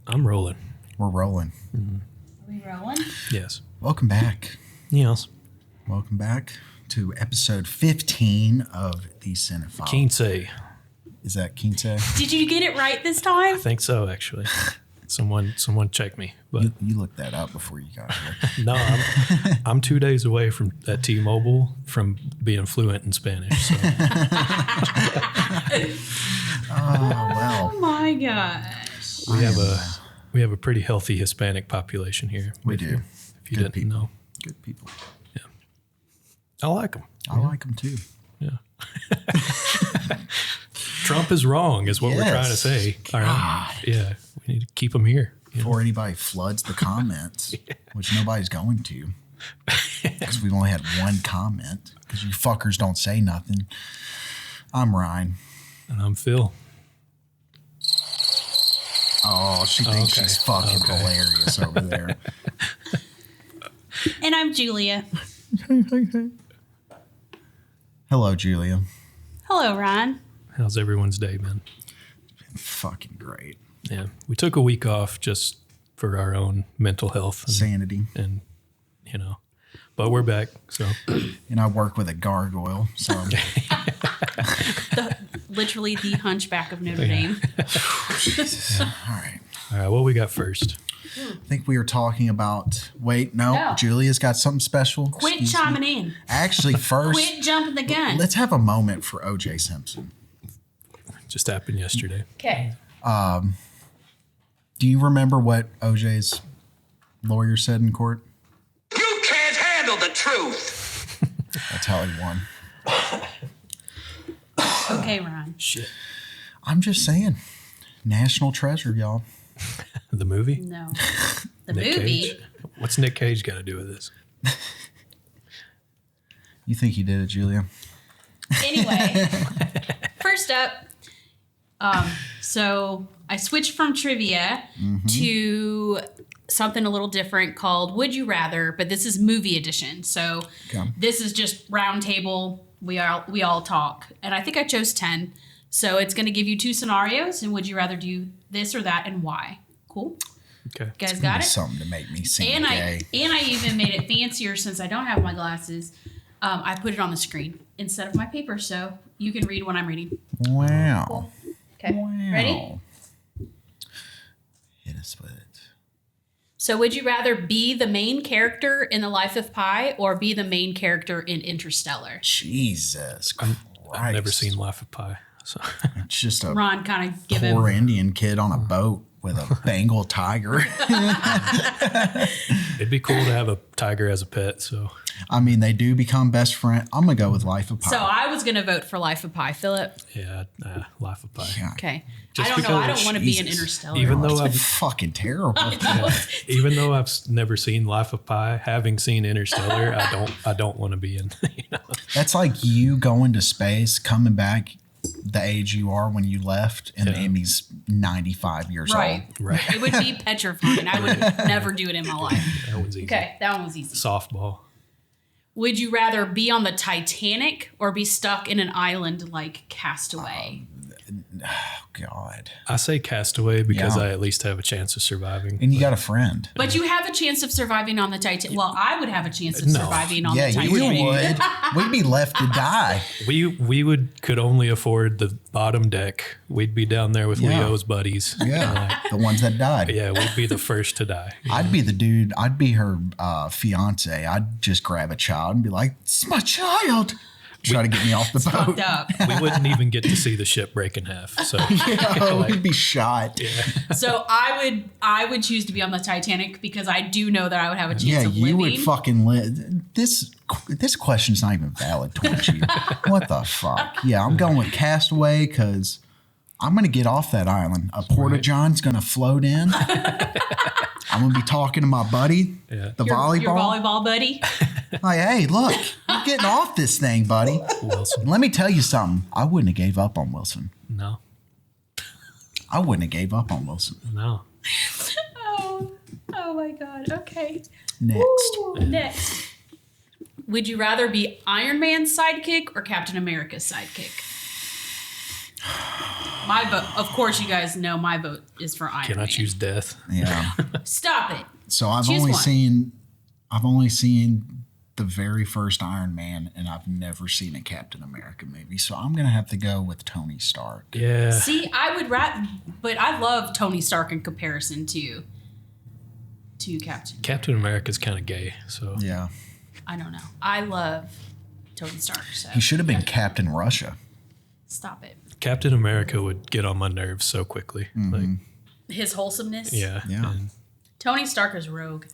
I'm rolling. We're rolling. Are we rolling? Yes. Welcome back. Yes. Welcome back to episode 15 of the Cinephile. Quince. Is that Quince? Did you get it right this time? I think so, actually. Someone check me. But You looked that up before you got here. no, I'm 2 days away from at T-Mobile from being fluent in Spanish. So. Oh my gosh. We have a pretty healthy Hispanic population here. We do. If you Good didn't people. know. Good people. Yeah. I like them. I like them too. Yeah. Trump is wrong, is what we're trying to say. All right. Yeah. We need to keep them here. Before anybody floods the comments, which nobody's going to, because we've only had one comment, because you fuckers don't say nothing. I'm Ryan. And I'm Phil. Oh, she thinks she's fucking hilarious over there. And I'm Julia. Hello, Julia. Hello, Ryan. How's everyone's day been? Fucking great. Yeah. We took a week off just for our own mental health. Sanity. And but we're back. So. And I work with a gargoyle, so. Literally the hunchback of Notre Dame. Jesus. All right. All right. What we got first? I think we were talking about. Wait, no. No. Julia's got something special. Quit Excuse chiming me. in. Actually, first, Quit jumping the gun. let's have a moment for O.J. Simpson. Just happened yesterday. Okay. Do you remember what O.J.'s lawyer said in court? You can't handle the truth. That's how he won. Okay, Ryan. Shit. I'm just saying, national treasure, y'all. The movie? No. The Nick movie. Cage? What's Nick Cage got to do with this? You think he did it, Julia? Anyway, first up, so I switched from trivia to something a little different called Would You Rather, but this is movie edition. So This is just round table. We all talk. And I think I chose 10. So it's going to give you 2 scenarios, and would you rather do this or that and why? Cool? Okay. You guys got it? Something to make me seem And gay. I even made it fancier since I don't have my glasses. I put it on the screen instead of my paper, so you can read when I'm reading. Wow. Cool. Okay. Wow. Ready? Hit us with it. So would you rather be the main character in The Life of Pi or be the main character in Interstellar? Jesus Christ. I've never seen Life of Pi. So. It's just a Ron, kind of give him. poor Indian kid on a boat with a Bengal tiger. It'd be cool to have a tiger as a pet. So I mean, they do become best friends. I'm going to go with Life of Pi. So I was going to vote for Life of Pi. Philip? yeah, Life of Pi. Yeah. Okay. Just I don't know. I because- don't want to be in Jesus. Interstellar. Even though It's I've fucking terrible. even though I've never seen Life of Pi, having seen Interstellar, I don't want to be in. That's like you going to space, coming back the age you are when you left, and Yeah. Amy's 95 years Right. old. Right. It would be petrifying. I would never do it in my life. That one's easy. Okay. That one was easy. Softball. Would you rather be on the Titanic or be stuck in an island like Castaway? Oh, God. I say Castaway because Yeah. I at least have a chance of surviving. And you got a friend. But you have a chance of surviving on the Titanic. Well, I would have a chance of No. surviving on Yeah, the you Titanic. would. We'd be left to die. We could only afford the bottom deck. We'd be down there with Yeah. Leo's buddies. Yeah, the ones that died. Yeah, we'd be the first to die. I'd be the dude. I'd be her fiance. I'd just grab a child and be like, "It's my child." Try to get me off the boat. Fucked up. We wouldn't even get to see the ship break in half. So Yeah, we'd be shot. So I would choose to be on the Titanic because I do know that I would have a chance Yeah, of you living. would fucking live. This question's not even valid towards you. What the fuck? Yeah, I'm going with Castaway because I'm going to get off that island. A Porta-John's going to float in. I'm going to be talking to my buddy, the your volleyball. volleyball buddy. Like, hey, look, you're getting off this thing, buddy. Wilson. And let me tell you something. I wouldn't have gave up on Wilson. No. I wouldn't have gave up on Wilson. No. Oh, Oh my God. Okay. Next. Ooh, next. Would you rather be Iron Man's sidekick or Captain America's sidekick? My vote, of course, you guys know my vote is for Iron Man. Can I choose death? Yeah. Stop it. So I've Choose only seen the very first Iron Man, and I've never seen a Captain America movie. So I'm gonna have to go with Tony Stark. Yeah. See, I would rather, but I love Tony Stark in comparison to Captain. Captain America's kind of gay, so Yeah. I don't know. I love Tony Stark. So He should have been Captain Russia. stop it. Captain America would get on my nerves so quickly. Like, His wholesomeness. yeah. Yeah. And Tony Stark is rogue.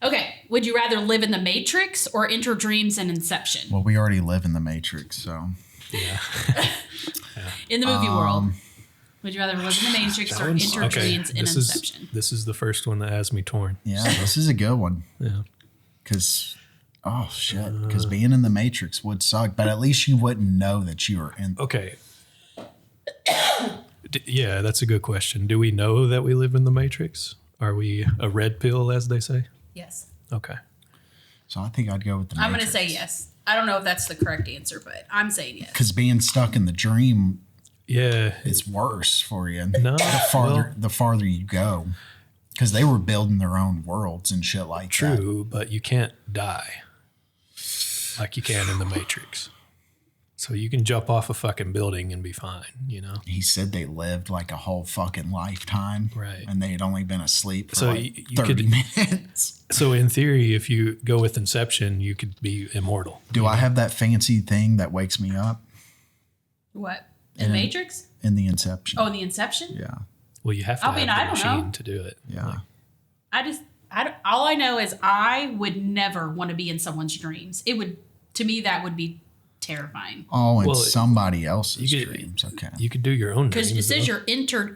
Okay. Would you rather live in the Matrix or enter dreams in Inception? Well, we already live in the Matrix, so In the movie world. Would you rather live in the Matrix or enter dreams in Inception? This is the first one that has me torn. yeah, this is a good one. Yeah. Because being in the Matrix would suck, but at least you wouldn't know that you were in. Okay. Yeah, that's a good question. Do we know that we live in the Matrix? Are we a red pill, as they say? Yes. Okay. So I think I'd go with the I'm Matrix. going to say yes. I don't know if that's the correct answer, but I'm saying yes. Because being stuck in the dream Yeah. is worse for you. No. The farther you go. Because they were building their own worlds and shit like that. True, but you can't die like you can in the Matrix. So you can jump off a fucking building and be fine, you know? He said they lived like a whole fucking lifetime. Right. And they had only been asleep for So like you 30 could- minutes. So in theory, if you go with Inception, you could be immortal. Do I have that fancy thing that wakes me up What? In Matrix? in the Inception? Oh, in the Inception? Yeah. Well, you have to I mean, have I the don't know. machine to do it. Yeah. All I know is I would never want to be in someone's dreams. To me, that would be terrifying. Oh, and Well, somebody else's you could- dreams. Okay. You could do your own Because dreams. it says though.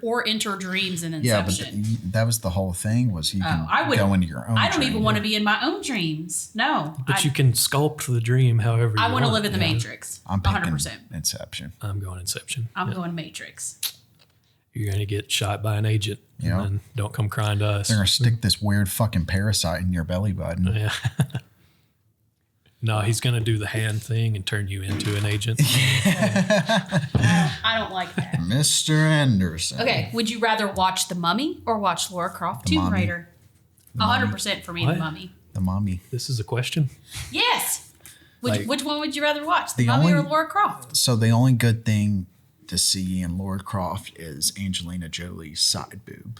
you're enter dreams in Yeah, but Inception. that was the whole thing was you can I would go into your own I don't even dream. want to be in my own dreams. No. But you can sculpt the dream however you I want to want. live in the Yeah. Matrix. I'm picking 100%. Inception. I'm going Inception. I'm Yeah. going Matrix. You're going to get shot by an agent. Yeah. And then don't come crying to us. They're going to stick this weird fucking parasite in your belly button. Yeah. No, he's going to do the hand thing and turn you into an agent. I don't like that. Mr. Anderson. Okay, would you rather watch The Mummy or watch Laura Croft Tomb Mummy. Raider? 100% for me, What? The Mummy. The mommy. This is a question. Yes. Like- Which one would you rather watch, The The Mummy or only- Laura Croft? So the only good thing to see in Lord Croft is Angelina Jolie's side boob.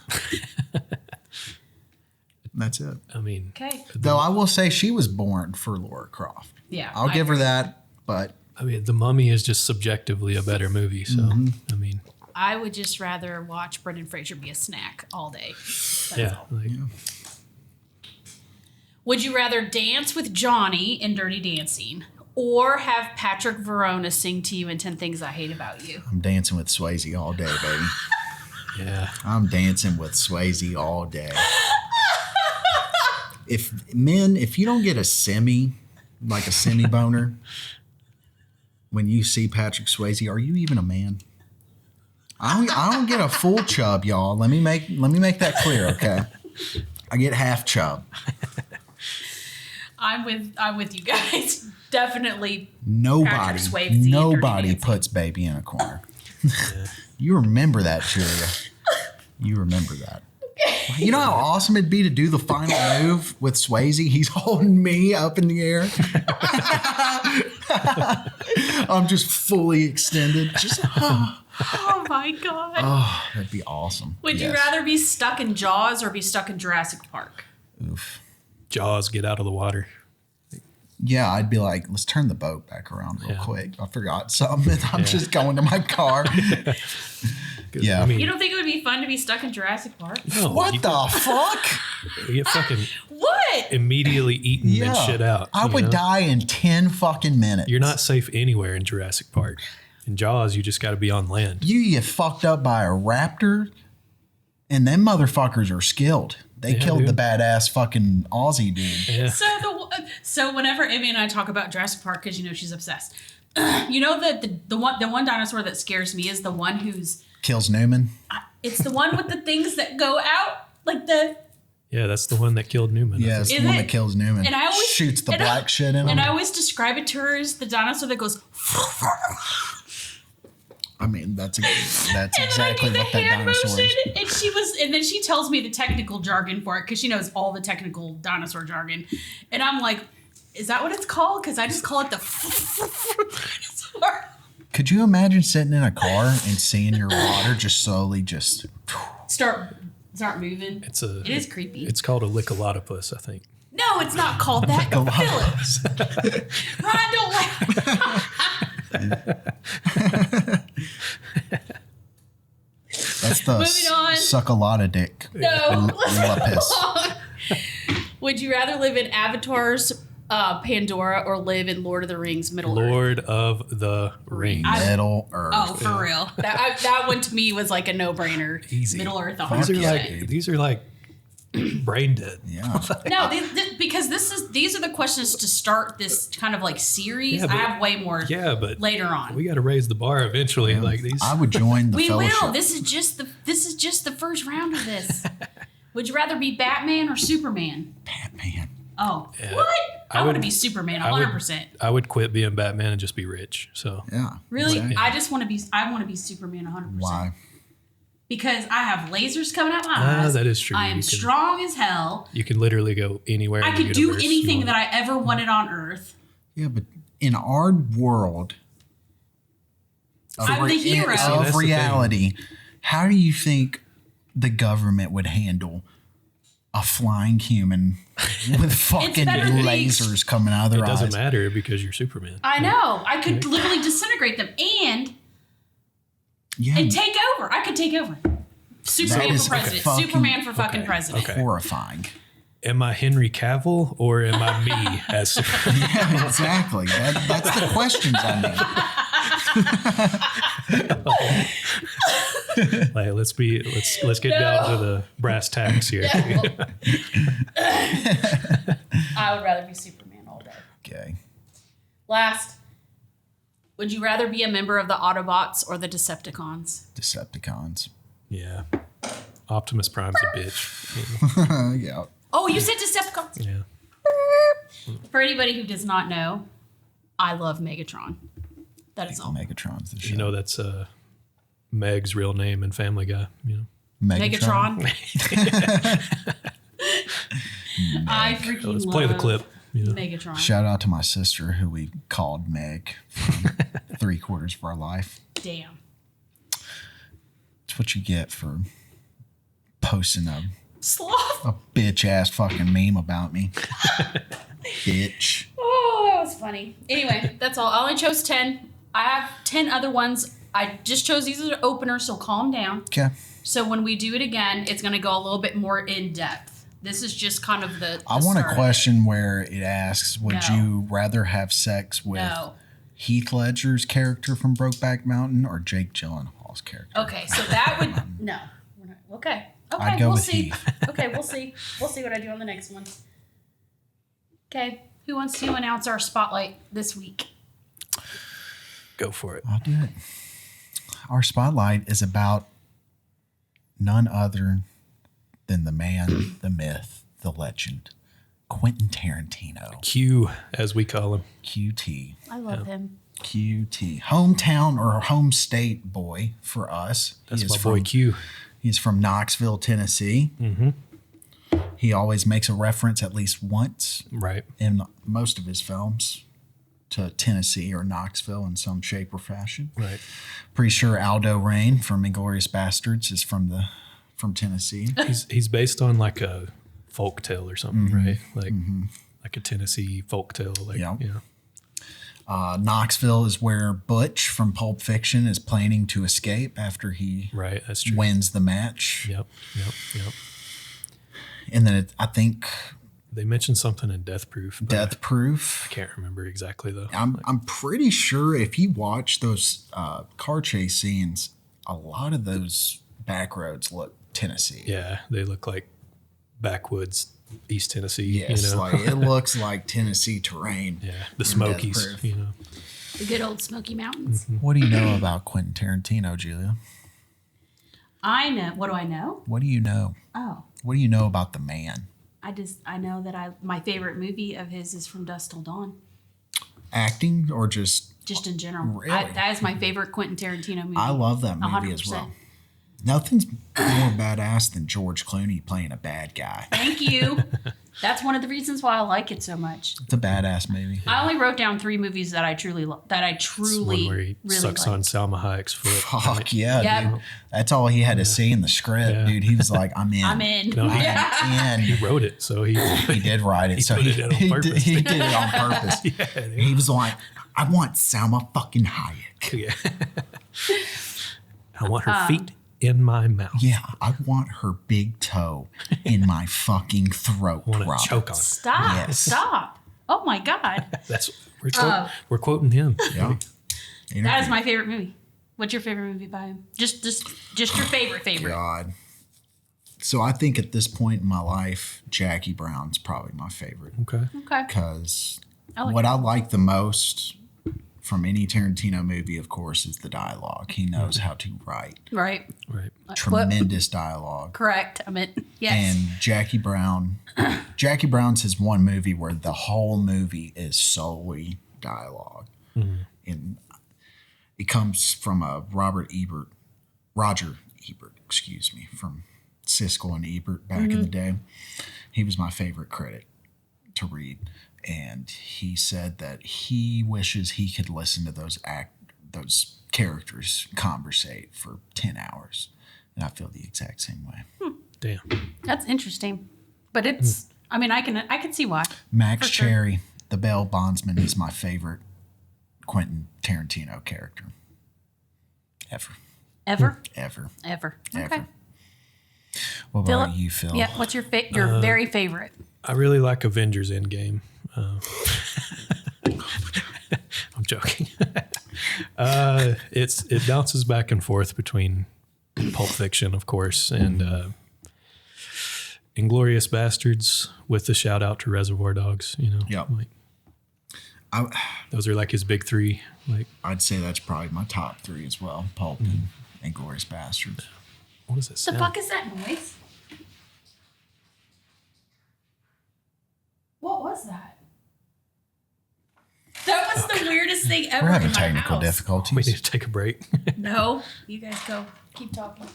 That's it. I mean, Okay. Though I will say she was born for Laura Croft. Yeah. I'll give her that, but The Mummy is just subjectively a better movie. So, I mean, I would just rather watch Brendan Fraser be a snack all day. yeah. Like, Would you rather dance with Johnny in Dirty Dancing or have Patrick Verona sing to you in 10 Things I Hate About You? I'm dancing with Swayze all day, baby. yeah. I'm dancing with Swayze all day. If you don't get a semi boner when you see Patrick Swayze, are you even a man? I don't get a full chub, y'all. Let me make that clear, okay? I get half chub. I'm with you guys. Definitely. Nobody Patrick Swayze in Dirty Dancing. puts baby in a corner. You remember that, Julia. You remember that. You know how awesome it'd be to do the final move with Swayze? He's holding me up in the air. I'm just fully extended. Oh my God. Oh, that'd be awesome. Would you Yes. rather be stuck in Jaws or be stuck in Jurassic Park? Oof. Jaws, get out of the water. Yeah, I'd be like, let's turn the boat back around real Yeah. quick. I forgot something. I'm just going to my car. 'Cause, Yeah. I mean, You don't think it would be fun to be stuck in Jurassic Park? no, What you the fuck? get fucking What? immediately eaten and shit out. I you would know? die in 10 fucking minutes. You're not safe anywhere in Jurassic Park. In Jaws, you just got to be on land. You get fucked up by a raptor, and them motherfuckers are skilled. They Yeah, killed dude. the badass fucking Aussie dude. Yeah. So whenever Emmy and I talk about Jurassic Park, because she's obsessed. You know that the one dinosaur that scares me is the one who's Kills Newman. it's the one with the things that go out like the Yeah, that's the one that killed Newman. Yeah, it's Is the one it? that kills Newman. And I always shoots the and black shit in him. And I always describe it to her as the dinosaur that goes. I mean, that's exactly And then I do the what that hand dinosaur motion, is. and then she tells me the technical jargon for it because she knows all the technical dinosaur jargon, and I'm like, "Is that what it's called?" Because I just call it the. Could you imagine sitting in a car and seeing your water just slowly just start moving? It is creepy. It's called a lickalotopus, I think. No, it's not called that. Philip. Ron, don't laugh. That's the Moving on. suck a lot of dick. No. Lapis. Would you rather live in Avatar's Pandora or live in Lord of the Rings Middle Earth? Lord of the Rings. Middle Earth. Oh, for real. That one to me was like a no-brainer. Easy. Middle Earth, These are like brain dead. Yeah. No, because these are the questions to start this kind of like series. Yeah, but- I have way more but later on. we got to raise the bar eventually. Like these. I would join the We fellowship. will. This is just the first round of this. Would you rather be Batman or Superman? Batman. Oh, Yeah. what? I want to would- be Superman, I would- 100%. I would quit being Batman and just be rich. So Yeah. Really, Exactly. I want to be Superman 100%. Why? Because I have lasers coming out my eyes. that is true. I am You can- strong as hell. you can literally go anywhere. I in the could do universe you anything want. that I ever wanted on Earth. Yeah, but in our world I'm the hero. See, that's of the reality, how do you think the government would handle a flying human with fucking better than lasers coming out of their It doesn't eyes? matter because you're Superman. I know. I could literally disintegrate them and Yeah, take over. I could take over. Superman is for president. fucking- Superman for fucking okay, president. okay. horrifying. Am I Henry Cavill or am I me as Superman? Yeah, exactly. That's the questions I need. Like, let's get down to the brass tacks here. I would rather be Superman all day. Okay. Last, would you rather be a member of the Autobots or the Decepticons? Decepticons. Yeah. Optimus Prime's a bitch. Yeah. Oh, you said Decepticons. Yeah. For anybody who does not know, I love Megatron. That is all. Megatron's the shit. You know that's Meg's real name in Family Guy. You know. Megatron. I freaking Let's love play the clip. You know. Megatron. Shout out to my sister who we called Meg from 3/4 of our life. Damn. It's what you get for posting a Sloth. bitch ass fucking meme about me. Bitch. Oh, that was funny. Anyway, that's all. I only chose 10. I have 10 other ones. I just chose these as an opener, so calm down. Okay. So when we do it again, it's going to go a little bit more in depth. This is just kind of the I want a start. question where it asks, would No. you rather have sex with No. Heath Ledger's character from Brokeback Mountain or Jake Gyllenhaal's character? Okay, so that would no. We're not, okay. Okay, I'd go we'll with see. Heath. Okay, we'll see. We'll see what I do on the next one. Okay, who wants to announce our spotlight this week? Go for it. I'll do it. Our spotlight is about none other than the man, the myth, the legend, Quentin Tarantino. Q, as we call him. QT. I love him. QT. Hometown or home state boy for us. That's He my is boy from- Q. He's from Knoxville, Tennessee. Mm-hmm. He always makes a reference at least once Right. in most of his films to Tennessee or Knoxville in some shape or fashion. Right. Pretty sure Aldo Rain from Inglourious Bastards is from Tennessee. He's based on like a folk tale or something, right? Like a Tennessee folk tale. Like, Yeah. yeah. Knoxville is where Butch from Pulp Fiction is planning to escape after he Right. That's true. wins the match. Yep. And then I think They mentioned something in Death Proof. But Death Proof. I can't remember exactly though. I'm pretty sure if you watch those car chase scenes, a lot of those back roads look Tennessee. Yeah, they look like backwoods East Tennessee. Yes, you know? like it looks like Tennessee terrain. yeah, the Death Smokies. Proof. You know, The good old Smoky Mountains. What do you know about Quentin Tarantino, Julia? I know. What do I know? What do you know? Oh, What do you know about the man? I know that my favorite movie of his is From Dusk Till Dawn. Acting or just in general. Really? That is my favorite Quentin Tarantino movie. I love that movie 100%. as well. Nothing's more badass than George Clooney playing a bad guy. Thank you. That's one of the reasons why I like it so much. It's a badass movie. I only wrote down 3 movies that I truly It's the one where he really sucks like. on Salma Hayek's foot. Fuck yeah, Yep. dude. That's all he had to say in the script, Yeah. dude. He was like, I'm in. I'm in. No, he, I'm in. he wrote it, so he He did write it. So put it in on purpose. He did it on purpose. yeah, dude. He was like, I want Salma fucking Hayek. Yeah. I want her feet in my mouth. Yeah, I want her big toe in my fucking throat. I want to Robert. choke on her. Stop. Yes. Stop. Oh my God. That's we're quoting him. Yeah. That is my favorite movie. What's your favorite movie by him? Just your favorite. God. So I think at this point in my life, Jackie Brown's probably my favorite. Okay. Okay. Because I like what I like the most from any Tarantino movie, of course, is the dialogue. He knows how to write Right. Right. tremendous dialogue. Correct. I meant, yes. And Jackie Brown's his one movie where the whole movie is solely dialogue. And it comes from a Roger Ebert, excuse me, from Siskel and Ebert back in the day. He was my favorite critic to read. And he said that he wishes he could listen to those characters conversate for 10 hours. And I feel the exact same way. Damn. That's interesting. But it's, I mean, I can see why. Max For sure. Cherry, the bail bondsman, is my favorite Quentin Tarantino character. Ever. Ever. Okay. What about you, Phil? Yeah. What's your your very favorite? I really like Avengers Endgame. I'm joking. It bounces back and forth between Pulp Fiction, of course, and Inglourious Bastards with the shout out to Reservoir Dogs. You know, Yep. like, those are like his big 3. Like, I'd say that's probably my top 3 as well. Pulp and Glorious Bastards. what is it? The fuck is that noise? What was that? That was the weirdest thing ever. We're having in my technical house. We difficulties. need to take a break. No, you guys go. Keep talking.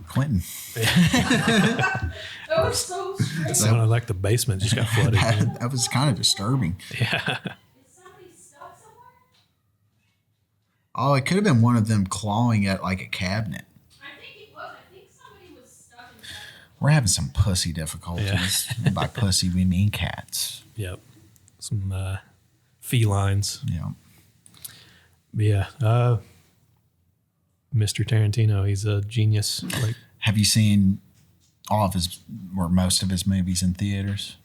Quentin. That was so strange. It sounded like the basement just got flooded. man. That was kind of disturbing. Yeah. Is somebody stuck somewhere? Oh, it could have been one of them clawing at like a cabinet. I think it was. I think somebody was stuck inside. We're having some pussy difficulties. And by pussy, we mean cats. Yep. Some felines. Yeah. But yeah. Mr. Tarantino, he's a genius. Like, Have you seen all of his or most of his movies in theaters?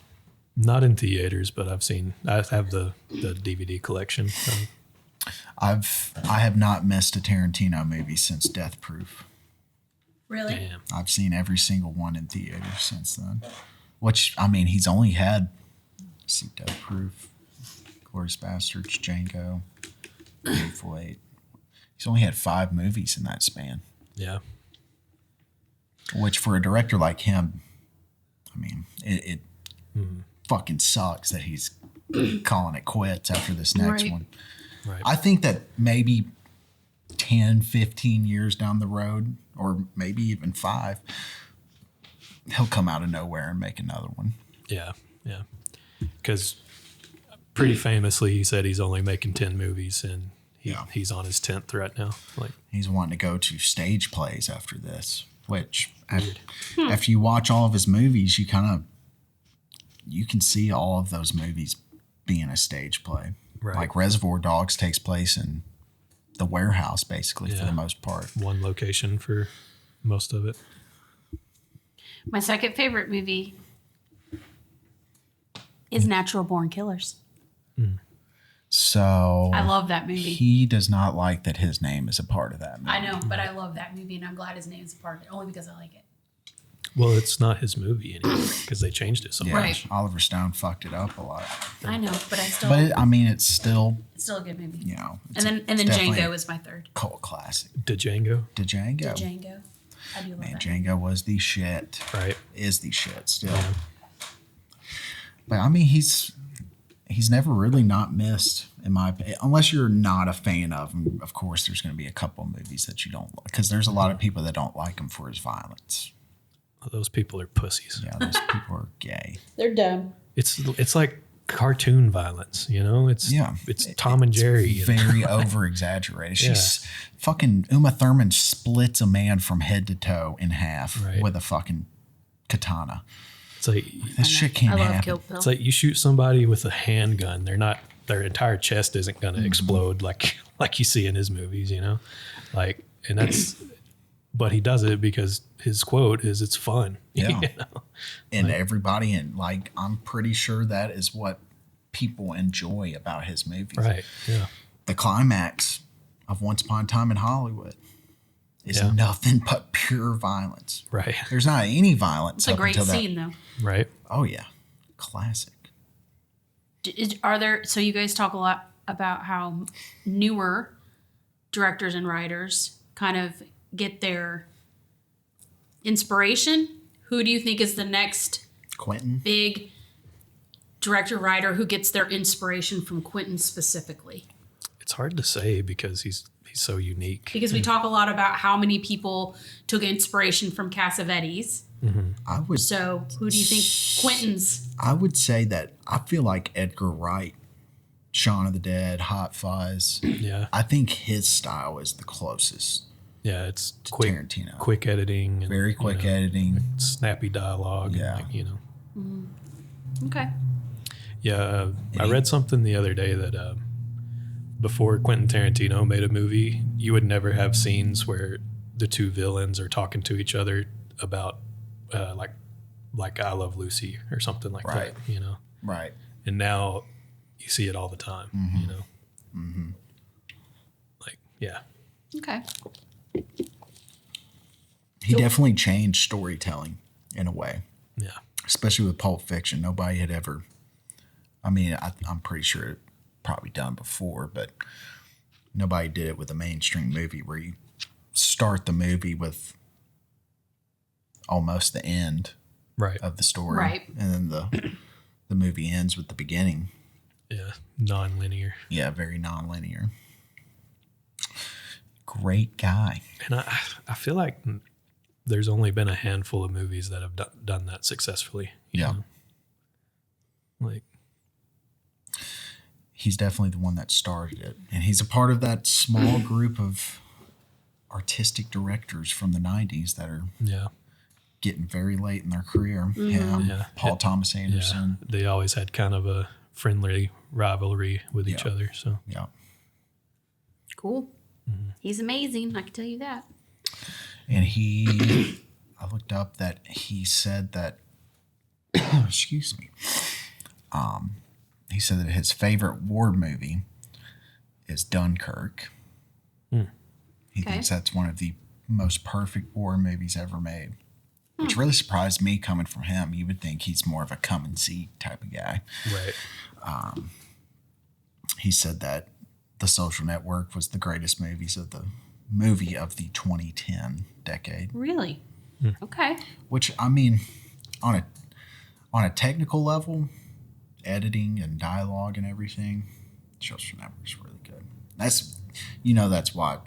not in theaters, but I have the DVD collection. I have not missed a Tarantino movie since Death Proof. Really? Damn. I've seen every single one in theaters since then. Which, I mean, he's only had, let's see, Death Proof, Glorious Bastards, Django, Hateful Eight. He's only had 5 movies in that span. Yeah. Which for a director like him, I mean, it fucking sucks that he's calling it quits after this next Right. one. Right. I think that maybe 10, 15 years down the road, or maybe even 5, he'll come out of nowhere and make another one. Yeah. Yeah. Because pretty famously, he said he's only making 10 movies and he's on his 10th right now. Like, He's wanting to go to stage plays after this, which after you watch all of his movies, you can see all of those movies being a stage play. Right. Like Reservoir Dogs takes place in the warehouse, basically, for the most part. one location for most of it. My second favorite movie is Natural Born Killers. So I love that movie. he does not like that his name is a part of that movie. I know, but I love that movie, and I'm glad his name's a part of it, only because I like it. Well, it's not his movie anymore because they changed it so Yeah, much. Right. Oliver Stone fucked it up a lot. I know, but It's still a good movie. you know, And then it's definitely Django a is my third. cult classic. Django. Django. Django. I do love Man, that. Django was the shit. Right. Is the shit still. But I mean, he's never really not missed, in my opinion. Unless you're not a fan of him, of course, there's going to be a couple of movies that you don't like. Because there's a lot of people that don't like him for his violence. Those people are pussies. Yeah, those people are gay. They're dumb. It's like cartoon violence, you know? It's Tom and Jerry. You know? Very over exaggerated. She's fucking Uma Thurman splits a man from head to toe in half with a fucking katana. It's like This shit can't I love happen. Kill Bill. it's like you shoot somebody with a handgun, their entire chest isn't gonna explode like you see in his movies, you know? Like, and that's but he does it because his quote is it's fun. Yeah. You know? And everybody, and like, I'm pretty sure that is what people enjoy about his movies. Right. Yeah. The climax of Once Upon a Time in Hollywood is nothing but pure violence. Right. There's not any violence. It's a up great until scene, though. Right. Oh yeah, classic. So you guys talk a lot about how newer directors and writers kind of get their inspiration. Who do you think is the next Quentin. big director writer who gets their inspiration from Quentin specifically? It's hard to say because he's so unique. Because we talk a lot about how many people took inspiration from Cassavetes. I would. So who do you think Quentin's? I would say that I feel like Edgar Wright, Shaun of the Dead, Hot Fuzz. Yeah. I think his style is the closest. Yeah, it's quick Tarantino. quick editing and Very quick editing. snappy dialogue. Yeah. And Okay. Yeah, I read something the other day that before Quentin Tarantino made a movie, you would never have scenes where the two villains are talking to each other about like I Love Lucy or something like Right. that, you know. Right. And now you see it all the time, you know. Like, yeah, Okay. He definitely changed storytelling in a way, yeah, especially with Pulp Fiction. Nobody had ever. I mean, I'm pretty sure it probably done before, but nobody did it with a mainstream movie where you start the movie with almost the end right, of the story, Right. and then the movie ends with the beginning. yeah, non-linear. Yeah, very non-linear. Great guy. And I feel like there's only been a handful of movies that have done that successfully. You know? Like, He's definitely the one that started it. And he's a part of that small group of artistic directors from the 90s that are yeah, getting very late in their career. Him, Yeah. Paul Thomas Anderson. yeah, they always had kind of a friendly rivalry with each Yeah. other. So Yeah. Cool. He's amazing. I can tell you that. And I looked up that he said that, excuse me, he said that his favorite war movie is Dunkirk. He Okay. thinks that's one of the most perfect war movies ever made, which really surprised me coming from him. You would think he's more of a come and see type of guy. right, He said that The Social Network was the greatest movie of the 2010 decade. Really? Okay. Which, I mean, on a technical level, editing and dialogue and everything, Social Network's really good. That's why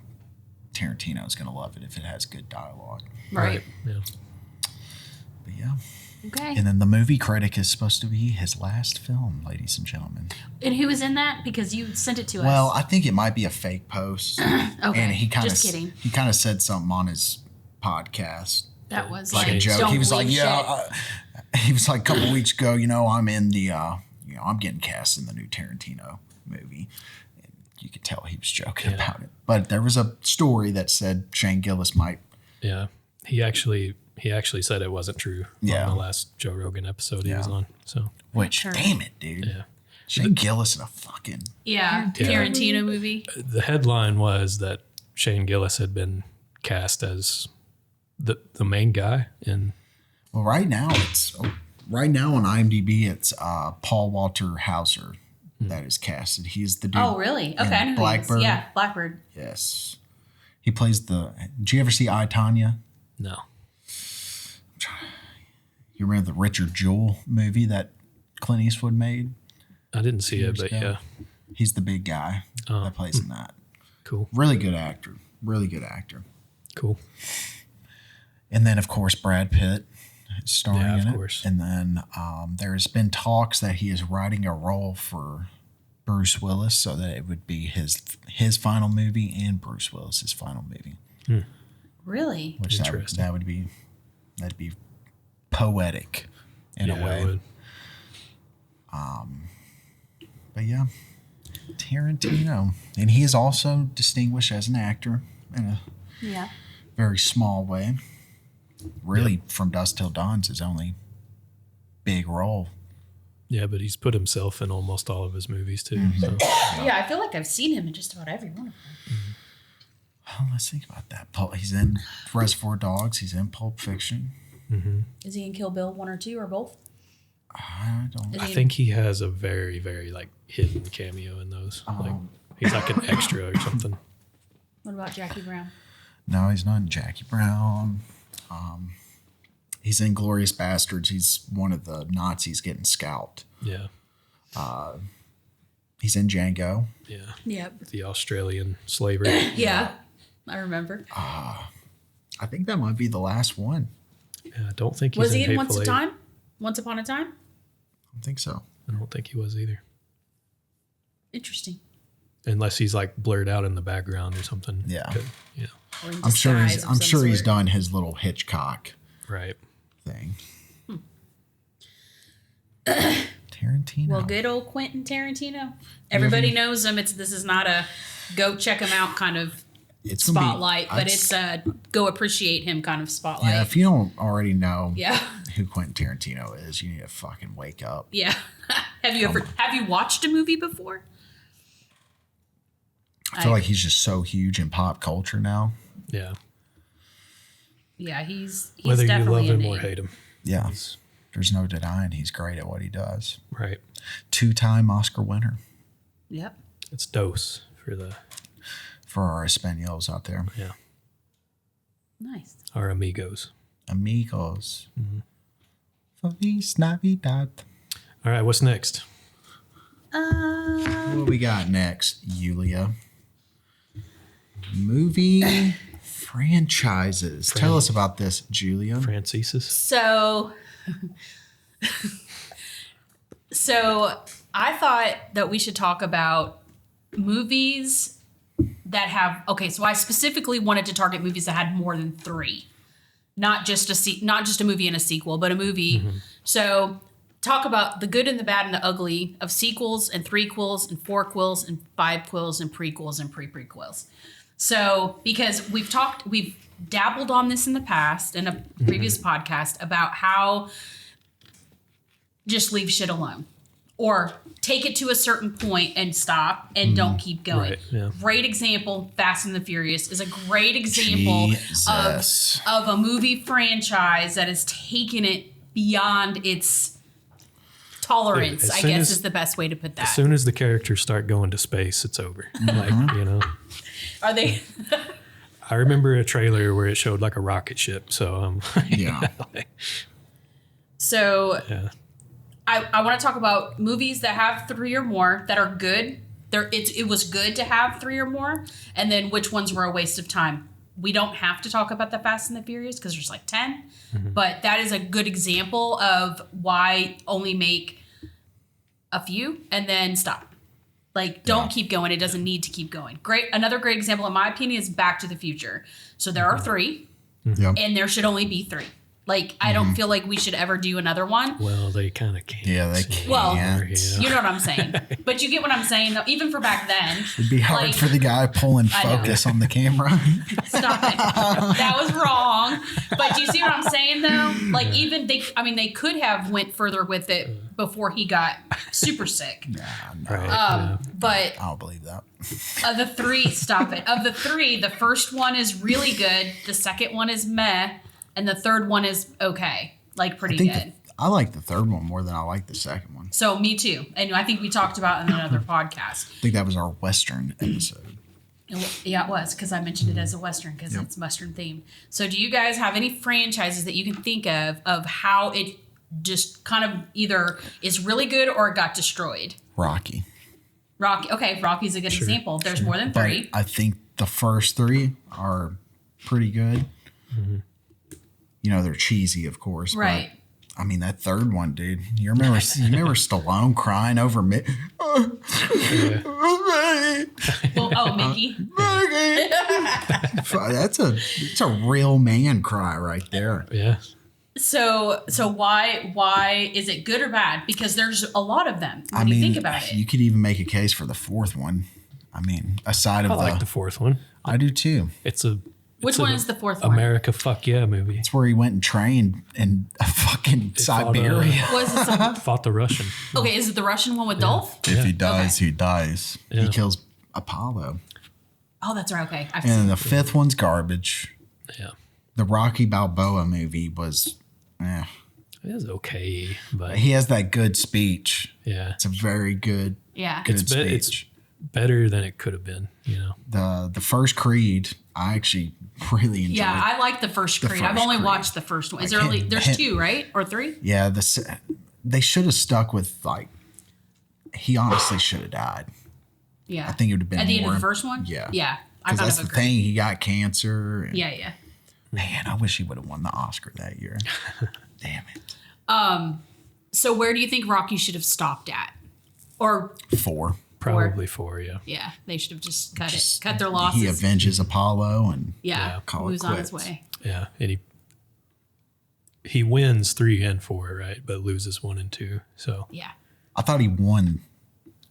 Tarantino's gonna love it if it has good dialogue. Right. yeah. But yeah. Okay. And then the movie critic is supposed to be his last film, ladies and gentlemen. And who was in that? Because you sent it to us. Well, I think it might be a fake post. okay. And he kind of Just kidding. He kind of said something on his podcast, That was like like a joke. don't He was like, believe "Yeah." shit. He was like a couple weeks ago. I'm in the. I'm getting cast in the new Tarantino movie. And you could tell he was joking about it. But there was a story that said Shane Gillis might. Yeah, he actually said it wasn't true Yeah. on the last Joe Rogan episode he was on. So Which, Sure. damn it, dude. yeah, Shane Gillis in a fucking. Yeah. Tarantino movie. the headline was that Shane Gillis had been cast as the main guy in. Well, right now on IMDb it's Paul Walter Hauser that is casted. He's the dude. Oh, really? Okay. I know who he is. Blackbird. Yeah, Blackbird. Yes. He plays the. Did you ever see I, Tonya? No. You remember the Richard Jewell movie that Clint Eastwood made? I didn't see it, but yeah. He's the big guy that plays in that. Cool. Really good actor. Really good actor. Cool. And then, of course, Brad Pitt is starring in it. of course. And then there's been talks that he is writing a role for Bruce Willis, so that it would be his final movie and Bruce Willis's final movie. Really? Which Interesting. that'd be poetic in a way. It would. But yeah, Tarantino, and he is also distinguished as an actor in a Yeah. very small way. Really, From Dusk Till Dawn's his only big role. Yeah, but he's put himself in almost all of his movies too. Mm-hmm. So. Yeah, I feel like I've seen him in just about every one of them. Oh, let's think about that. He's in Reservoir Dogs. He's in Pulp Fiction. Is he in Kill Bill 1 or 2 or both? I don't. I think he has a very, very like hidden cameo in those. Like he's like an extra or something. What about Jackie Brown? No, he's not in Jackie Brown. He's in Glorious Bastards. He's one of the Nazis getting scalped. Yeah. He's in Django. Yeah. Yep. The Australian slavery. Yeah, I remember. I think that might be the last one. Yeah, I don't think he's Was he in Hateful Eight. Once Upon a Time? I don't think so. I don't think he was either. Interesting. Unless he's like blurred out in the background or something. Yeah. Good. Yeah. Or in I'm sure disguise he's. of I'm some sure he's sort. done his little Hitchcock Right. thing. Tarantino. Well, good old Quentin Tarantino. Everybody knows him. This is not a go check him out kind of It's gonna be- spotlight, but it's a go appreciate him kind of spotlight. Yeah, if you don't already know Yeah. who Quentin Tarantino is, you need to fucking wake up. Yeah. Have you watched a movie before? I feel like he's just so huge in pop culture now. Yeah. Yeah, he's Whether you definitely love a him name. or hate him. Yeah. He's- There's no denying he's great at what he does. Right. 2-time Oscar winner Yep. It's Dose for the for our Espanols out there. yeah. Nice. Our amigos. Amigos. Feliz Navidad. All right, what's next? What we got next, Yulia? Movie franchises. Tell us about this, Julia. Francesis. So I thought that we should talk about movies that have so I specifically wanted to target movies that had more than 3. Not just a movie and a sequel, but a movie. So talk about the good and the bad and the ugly of sequels and 3-quels and 4-quels and 5-quels and prequels and pre-prequels. So because we've dabbled on this in the past in a previous podcast about how just leave shit alone or take it to a certain point and stop and don't keep going. Right, yeah. Great example. Fast and the Furious is a great example Jesus. of a movie franchise that has taken it beyond its tolerance, Yeah, I as soon guess as- is the best way to put that. As soon as the characters start going to space, it's over. Like, you know. Are they? I remember a trailer where it showed like a rocket ship. So Yeah. So yeah. I want to talk about movies that have 3 or more that are good. It was good to have 3 or more, and then which ones were a waste of time. We don't have to talk about the Fast and the Furious because there's like 10, but that is a good example of why only make a few and then stop. Like, don't keep going. It doesn't need to keep going. Another great example, in my opinion, is Back to the Future. So there are 3, Yep. and there should only be 3. Like, I don't feel like we should ever do another one. Well, they kind of can't. Yeah, they can't. Well, Yeah. you know what I'm saying. But you get what I'm saying, though. Even for back then. It'd be hard like, for the guy pulling I know. focus on the camera. Stop it. That was wrong. But do you see what I'm saying, though? Like, even they could have went further with it before he got super sick. Right. Yeah. But I don't believe that. of the 3, stop it. Of the 3, the first one is really good. The second one is meh. And the third one is okay. Like, pretty good. I like the third one more than I like the second one. So, me too. And I think we talked about it in another podcast. I think that was our Western episode. Yeah, it was because I mentioned it as a Western because it's Western themed. So do you guys have any franchises that you can think of how it just kind of either is really good or it got destroyed? Rocky. Okay, Rocky's a good example. There's more than But 3. I think the first 3 are pretty good. Mm-hmm. You know, they're cheesy, of course. Right. But, I mean, that third one, dude. You remember Stallone crying over me? Well, Mickey. It's a real man cry right there. Yeah. So why is it good or bad? Because there's a lot of them when you think about it. You could even make a case for the fourth one. I mean, aside of I like the fourth one. I do too. Which one is the fourth one? America Fuck Yeah movie. It's where he went and trained in a fucking Siberia. Was it some, Fought the Russian. okay, is it the Russian one with Dolph? If he dies, he dies. Yeah. He kills Apollo. Oh, that's right. Okay. I've And seen the fifth one's garbage. Yeah. The Rocky Balboa movie was, It was okay, but he has that good speech. yeah. It's a very good, Yeah. good It's speech. better than it could have been, you know. The first Creed, I actually really enjoyed. Yeah, I like the first Creed. I've first only Creed. watched the first one. Is Like, there only there's hit- 2, right? Or 3? Yeah, they should have stuck with he honestly should have died. Yeah. I think it would have been at the end of more- the first one? Yeah. Yeah. I Because kind that's of the agree. thing. He got cancer. And, Yeah. Man, I wish he would have won the Oscar that year. Damn it. So where do you think Rocky should have stopped at? Or 4. Probably 4, yeah. yeah, they should have just cut their losses. He avenges Apollo and yeah, call it moves on his quits. way. Yeah. And he wins 3 and 4, right? But loses 1 and 2. So Yeah. I thought he won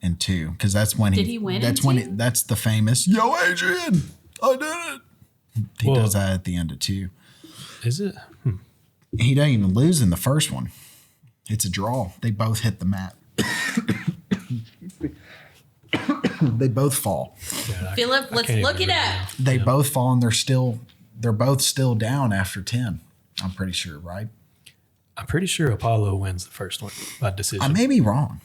in 2 because that's when Did he win That's in when 2? that's the famous "Yo, Adrian, I did it." He Well- does that at the end of 2. is it? He doesn't even lose in the first one. It's a draw. They both hit the mat. They both fall. Yeah, Philip, let's can't look even it remember up. They both fall and they're both still down after 10. I'm pretty sure, right? I'm pretty sure Apollo wins the first one by I decision. may be wrong.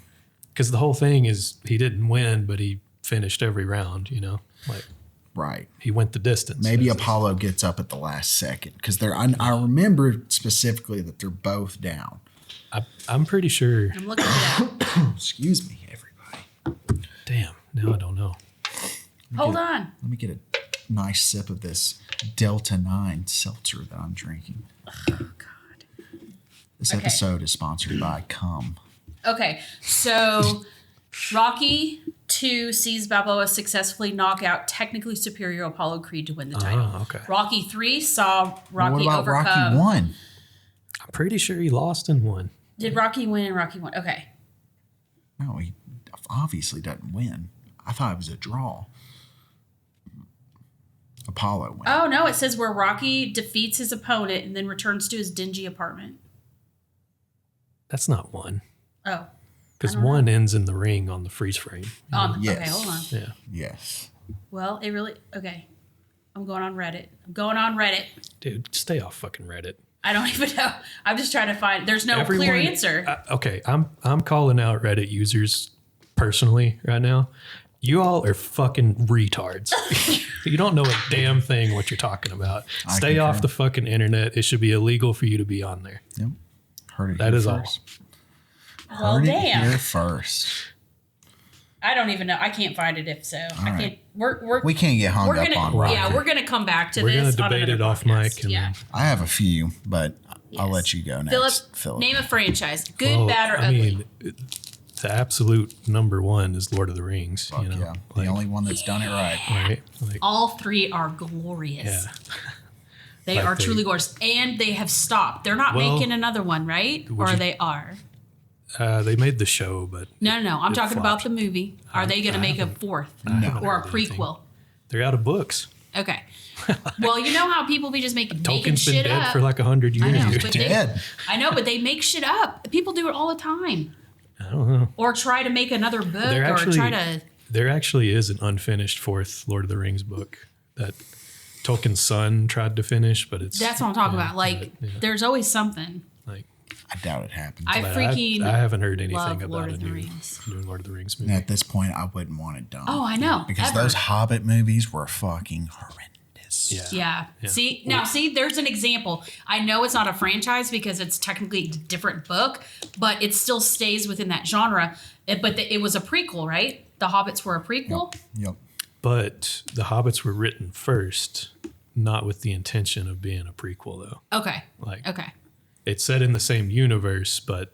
Because the whole thing is he didn't win, but he finished every round, you know? Like Right. he went the distance. Maybe That's- Apollo gets up at the last second because I remember specifically that they're both down. I'm pretty sure. I'm looking it up. Excuse me, everybody. Damn, now I don't know. Hold on. Let me get a nice sip of this Delta 9 seltzer that I'm drinking. Oh God. This Okay. episode is sponsored by Cum. Okay, so Rocky 2 sees Balboa successfully knock out technically superior Apollo Creed to win the title. okay. Rocky 3 saw What Rocky about overcome. Rocky 1? I'm pretty sure he lost in 1. Did Rocky win in Rocky 1? Okay. No, he obviously doesn't win. I thought it was a draw. Apollo wins. Oh, no, it says where Rocky defeats his opponent and then returns to his dingy apartment. That's not 1. Oh. Because 1 ends in the ring on the freeze frame. Okay, Yes. hold on. Yeah. Yes. Well, it really... Okay. I'm going on Reddit. Dude, stay off fucking Reddit. I don't even know. I'm just trying to find... There's no clear answer. Okay, I'm calling out Reddit users personally right now. You all are fucking retards. You don't know a damn thing what you're talking about. Stay off concur. the fucking internet. It should be illegal for you to be on there. Yep. Heard it That here is all. first. Well, Heard it damn. here first. I don't even know. I can't find it if so. I right. can't... We're We can't get hung we're up gonna on Rocky. yeah, we're gonna come back to We're this. gonna on debate another it off podcast. mic. And Yeah, I have a few, but I'll Yes. let you go next. Philip, name a franchise. Good, well, bad, or I ugly. mean, the absolute number 1 is Lord of the Rings. Fuck you know, yeah. like, The only one that's done it right. right? Like, All 3 are glorious. yeah. They Like are they- truly gorgeous, and they have stopped. They're not Well, making another one, right? Or you- they are. They made the show, but No. I'm it talking about flopped. the movie. Are they going to make a 4th haven't or a heard anything. prequel? They're out of books. Okay. Well, you know how people be just making Tolkien's been shit dead up. for like 100 I years. know, dude. but Dead. I know, but they make shit up. People do it all the time. I don't know. Or try to make another book, There or actually, try to. there actually is an unfinished 4th Lord of the Rings book that Tolkien's son tried to finish, but it's That's what I'm talking about. Like, yeah. there's always something. like I doubt it happens. I But freaking I haven't heard anything love about Lord a of the new Rings. Lord of the Rings And movie. at this point, I wouldn't want it done. Oh, I know. Because Ever. those Hobbit movies were fucking horrendous. Yeah. Yeah. See, there's an example. I know it's not a franchise because it's technically a different book, but it still stays within that genre. It was a prequel, right? The Hobbits were a prequel. Yep. But the Hobbits were written first, not with the intention of being a prequel, though. Okay. Like, Okay. it's set in the same universe, but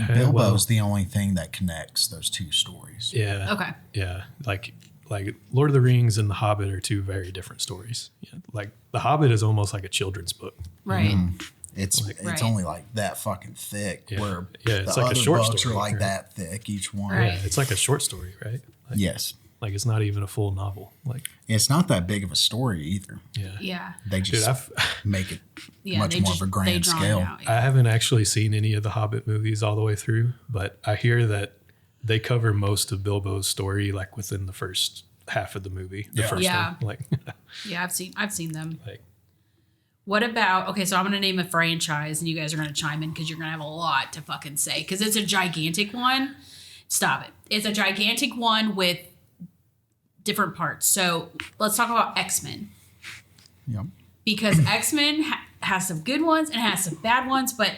Bilbo's the only thing that connects those two stories. yeah, Okay. yeah, like Lord of the Rings and The Hobbit are two very different stories. Yeah, like The Hobbit is almost like a children's book. Right. It's Right. only like that fucking thick. Yeah. Where Yeah, it's the like a other short books story, are like right? that thick, each one. Right. Yeah, it's like a short story, right? Like, Yes. like it's not even a full novel. Like, It's not that big of a story either. yeah, Yeah. They dude, just make it Yeah. much they more just, of a they grand draw it scale. out, yeah. I haven't actually seen any of the Hobbit movies all the way through, but I hear that they cover most of Bilbo's story like within the first half of the movie. The Yeah. first Yeah. one, like, Yeah, I've seen them. like What about, okay, so I'm going to name a franchise and you guys are going to chime in because you're going to have a lot to fucking say because it's a gigantic one. Stop it. It's a gigantic one with different parts. So let's talk about X-Men Yep. because X-Men has some good ones and has some bad ones, but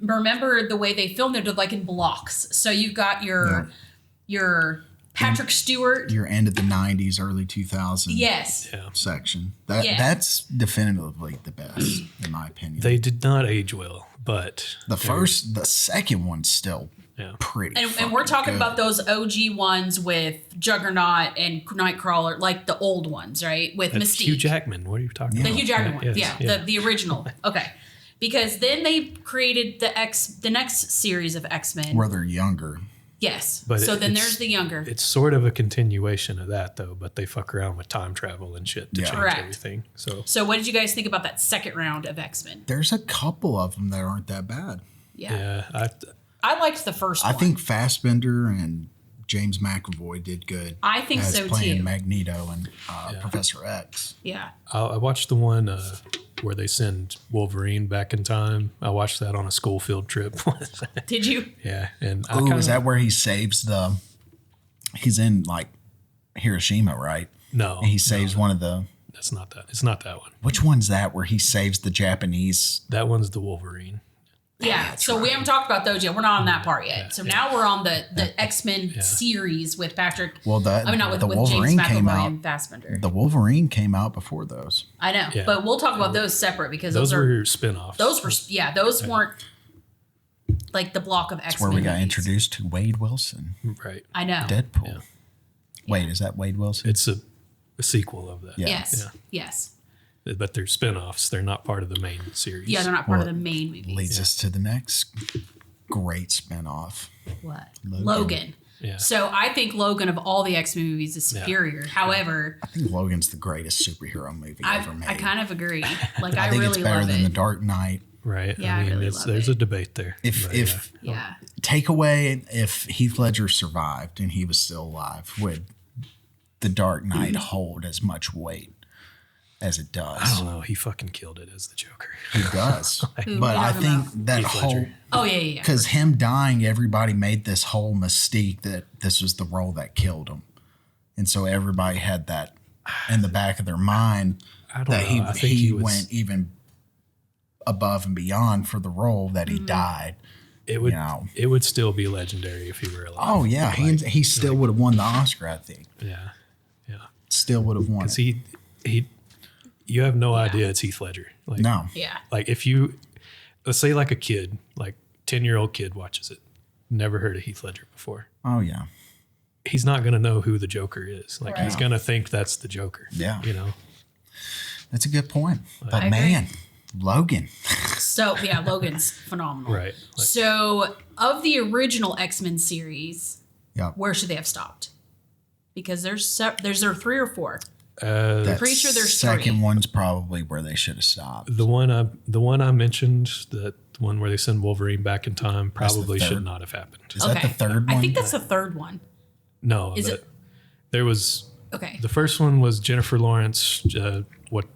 remember the way they filmed it, they're like in blocks. So you've got your Patrick Stewart. Your end of the 90s, early 2000s Yes. yeah, section. Yeah. That's definitively the best, in my opinion. they did not age well, but the second one's still yeah, pretty. And we're fucking talking good. about those OG ones with Juggernaut and Nightcrawler, like the old ones, right? With that's Mystique. Hugh Jackman. What are you talking The about? Hugh Jackman one. Yes, Yeah, the original. Okay. Because then they created the next series of X-Men. where they're younger. Yes. But so then it's- there's the younger. It's sort of a continuation of that, though, but they fuck around with time travel and shit to Yeah. change Correct. everything. So So what did you guys think about that second round of X-Men? There's a couple of them that aren't that bad. Yeah. yeah, I liked the first I one. think Fassbender and James McAvoy did good. I think as so, playing too. Magneto and Professor X. Yeah. I watched the one where they send Wolverine back in time. I watched that on a school field trip. Did you? Yeah, and I Ooh, kinda, is that where he saves the? He's in like Hiroshima, right? no? And he saves one of the. That's not that. It's not that one. Which one's that? Where he saves the Japanese? That one's the Wolverine. Yeah, so we haven't talked about those yet. We're not on that part yet. So now we're on the X-Men series with Patrick. Well, I mean, not with James Wolverine came McAvoy out. and Fassbender. The Wolverine came out before those. I know, Yeah. but we'll talk about those separate because Those those are were spin-offs. those weren't like the block of X-Men. That's where we got movies. introduced to Wade Wilson, right. I know. Deadpool. Yeah. Wait, is that Wade Wilson? It's a sequel of that. Yeah. Yes. Yeah. Yes. But they're spin-offs. They're not part of the main series. Yeah, they're not part Well, of the main movies. Leads us to the next great spinoff. What? Logan. Logan. Yeah. So I think Logan of all the X-Men movies is superior. However, I think Logan's the greatest superhero movie ever made. I kind of agree. Like I, I think really it's better love than it. The Dark Knight. Right. Yeah, I really love there's it. a debate there. If But, Yeah. take away if Heath Ledger survived and he was still alive, would The Dark Knight hold as much weight as it does? I don't know. He fucking killed it as the Joker. He does. Who But we I talking think about? that Heath whole Ledger. Oh yeah. because him dying, everybody made this whole mystique that this was the role that killed him, and so everybody had that in the back of their mind I don't that know. I think he was, went even above and beyond for the role that he died. It would. you know. It would still be legendary if he were alive. Oh yeah, he still would have won the Oscar. I think Yeah. Yeah. still would have won. Because It. he. You have no idea it's Heath Ledger. Like, No, Yeah. Like if you, let's say like a kid, like 10-year-old kid watches it, never heard of Heath Ledger before. oh yeah, He's not gonna know who the Joker is. Like he's Right. gonna think that's the Joker. Yeah. You know. that's a good point. But I agree. man, Logan, So yeah, Logan's phenomenal. Right. Like, So of the original X-Men series, yeah, where should they have stopped? Because there's there 3 or 4. that pretty sure there's second 3. one's probably where they should have stopped. the one I mentioned, the one where they send Wolverine back in time, That's the probably should third. not have happened. Is that the third one? I think that's the third one. No, Is but it- there was Okay. the first one was Jennifer Lawrence,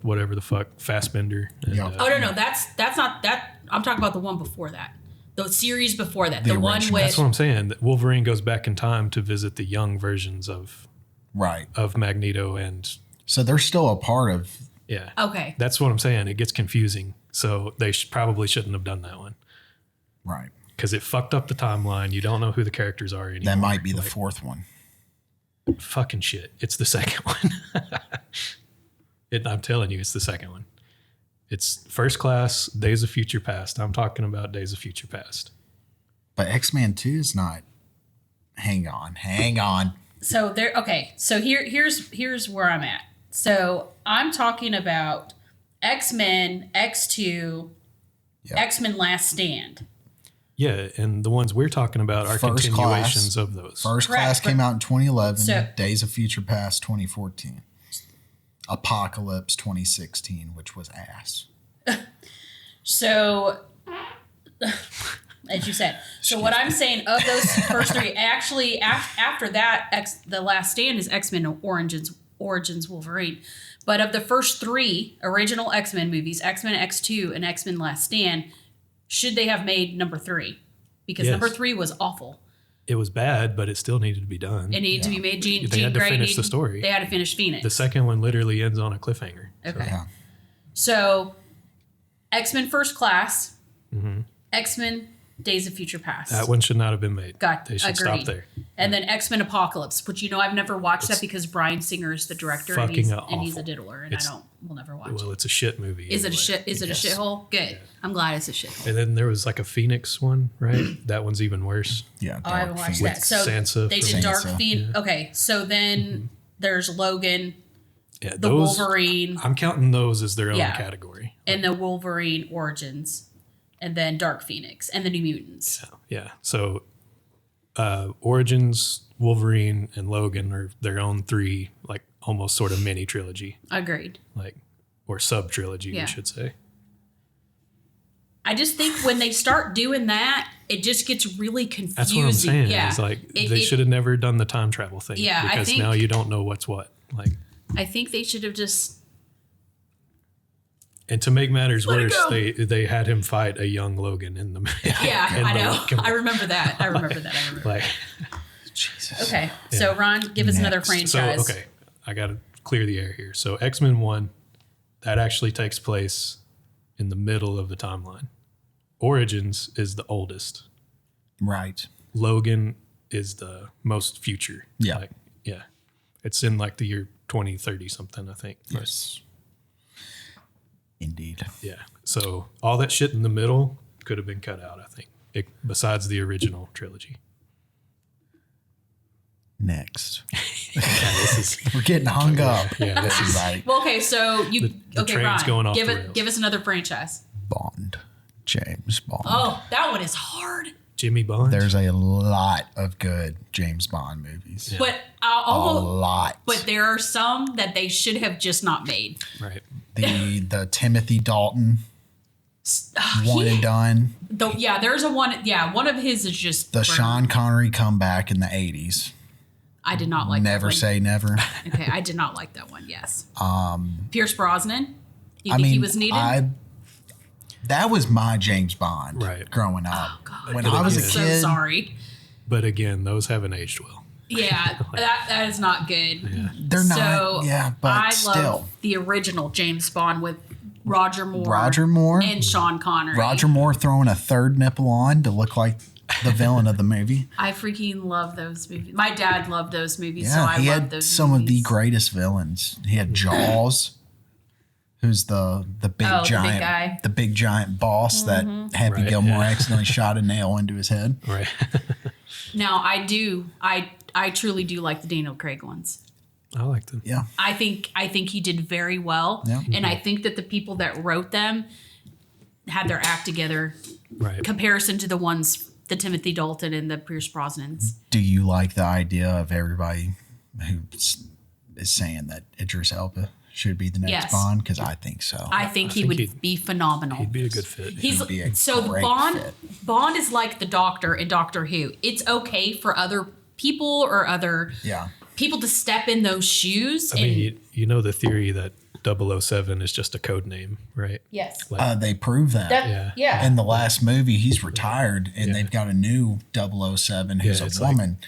whatever the fuck, Fassbender. And, Yeah. Oh no, that's not that. I'm talking about the one before that. The series before that. The The one original. with That's what I'm saying. That Wolverine goes back in time to visit the young versions of Right. Magneto and So they're still a part of. yeah. Okay. That's what I'm saying. It gets confusing. So they probably shouldn't have done that one Right. because it fucked up the timeline. You don't know who the characters are anymore. That might be the Like, fourth one. fucking shit. It's the second one. I'm telling you, it's the second one. It's First Class, Days of Future Past. I'm talking about Days of Future Past. But X-Men 2 is not. Hang on. So there. Okay. So here's where I'm at. So I'm talking about X-Men, X2, Yep. X-Men Last Stand. Yeah, and the ones we're talking about are First continuations Class. of those. First Correct, Class came out in 2011. So- Days of Future Past 2014. Apocalypse 2016, which was ass. So, as you said, so what I'm saying of those first three, actually, after that, the Last Stand is X-Men Origins Wolverine. But of the first three original X-Men movies, X-Men X2 and X-Men Last Stand, should they have made number 3? Because Yes. number 3 was awful. It was bad, but it still needed to be done. It needed to be made. They Jean had to Grey finish the story. They had to finish Phoenix. The second one literally ends on a cliffhanger. Okay. Yeah. So, X-Men First Class, Mm-hmm. X-Men Days of Future Past. That one should not have been made. Got They should agreed. stop there. And then X-Men Apocalypse, which I've never watched that because Bryan Singer is the director and he's fucking a diddler, and It's- will never watch Well, it. it's a shit movie. Is it a anyway. shit? Is it a shithole? Good. I'm glad it's a shithole. And then there was like a Phoenix one, right? That one's even worse. Yeah. Oh, I haven't watched Phoenix. that. So Sansa they from- did Dark Sansa, Phoenix. Okay, so then there's Logan, Yeah, the Wolverine, I'm counting those as their own Yeah. category. and the Wolverine Origins, and then Dark Phoenix, and the New Mutants. Yeah. So Origins, Wolverine, and Logan are their own three, like almost sort of mini trilogy, Agreed. like or sub trilogy, Yeah. we should say. I just think when they start doing that, it just gets really confusing. That's what I'm saying. Yeah. It's like It- they it- should have never done the time travel thing. Yeah, I because think- now you don't know what's what. Like, I think they should have just. and to make matters Let it worse, go. they had him fight a young Logan in the Yeah, in I the- know. come on. I remember that. I remember that. like. Jesus. Okay, so Ron, give us another Next. franchise. So okay, I got to clear the air here. So X-Men 1, that actually takes place in the middle of the timeline. Origins is the oldest. Right. Logan is the most future. Yeah. Like, yeah. It's in like the year 2030 something, I think. But, Yes. Indeed. yeah. So all that shit in the middle could have been cut out, I think. Besides the original trilogy. Next. Yeah, this is We're getting hung up. Yeah, this is Right. Well, okay, so you the okay, train's Ron, going off give the it rails. give us another franchise. Bond. James Bond. Oh, that one is hard. Jimmy Bond. There's a lot of good James Bond movies. But A almost, lot. but there are some that they should have just not made. right. The Timothy Dalton one and done. Yeah, there's a one. Yeah, one of his is just The Sean Connery comeback in the 80s. I did not like. Never that one. say never. Okay, I did not like that one. Yes. Pierce Brosnan. You I think mean, he was needed? that was my James Bond Right. growing up. Oh, God. When But I was again- a so kid, sorry. But again, those haven't aged well. Yeah, that is not good. they're So not. Yeah, but I still. love the original James Bond with Roger Moore. Roger Moore. and Sean Connery. Roger Moore throwing a third nipple on to look like the villain of the movie. I freaking love those movies. My dad loved those movies, Yeah, so I he love had those some of the movies. greatest villains. He had Jaws, who's the big Oh, the big giant guy. the big giant boss that Happy Right, Gilmore yeah. accidentally shot a nail into his head. Right. Now I truly do like the Daniel Craig ones. I like them. Yeah. I think he did very well, Yeah. and I think that the people that wrote them had their act together. Right. Comparison to the Timothy Dalton and the Pierce Brosnans. Do you like the idea of everybody who is saying that Idris Elba should be the next Yes. Bond? Because I think so. I think he think would he'd- be phenomenal. He'd be a good fit. He's be a so great Bond. fit. Bond is like the Doctor in Doctor Who. It's okay for other people or other yeah. people to step in those shoes. I mean, you know the theory that 007 is just a code name, right? Yes. They prove that. Yeah. In the last movie, he's retired, and they've got a new 007 who's a woman.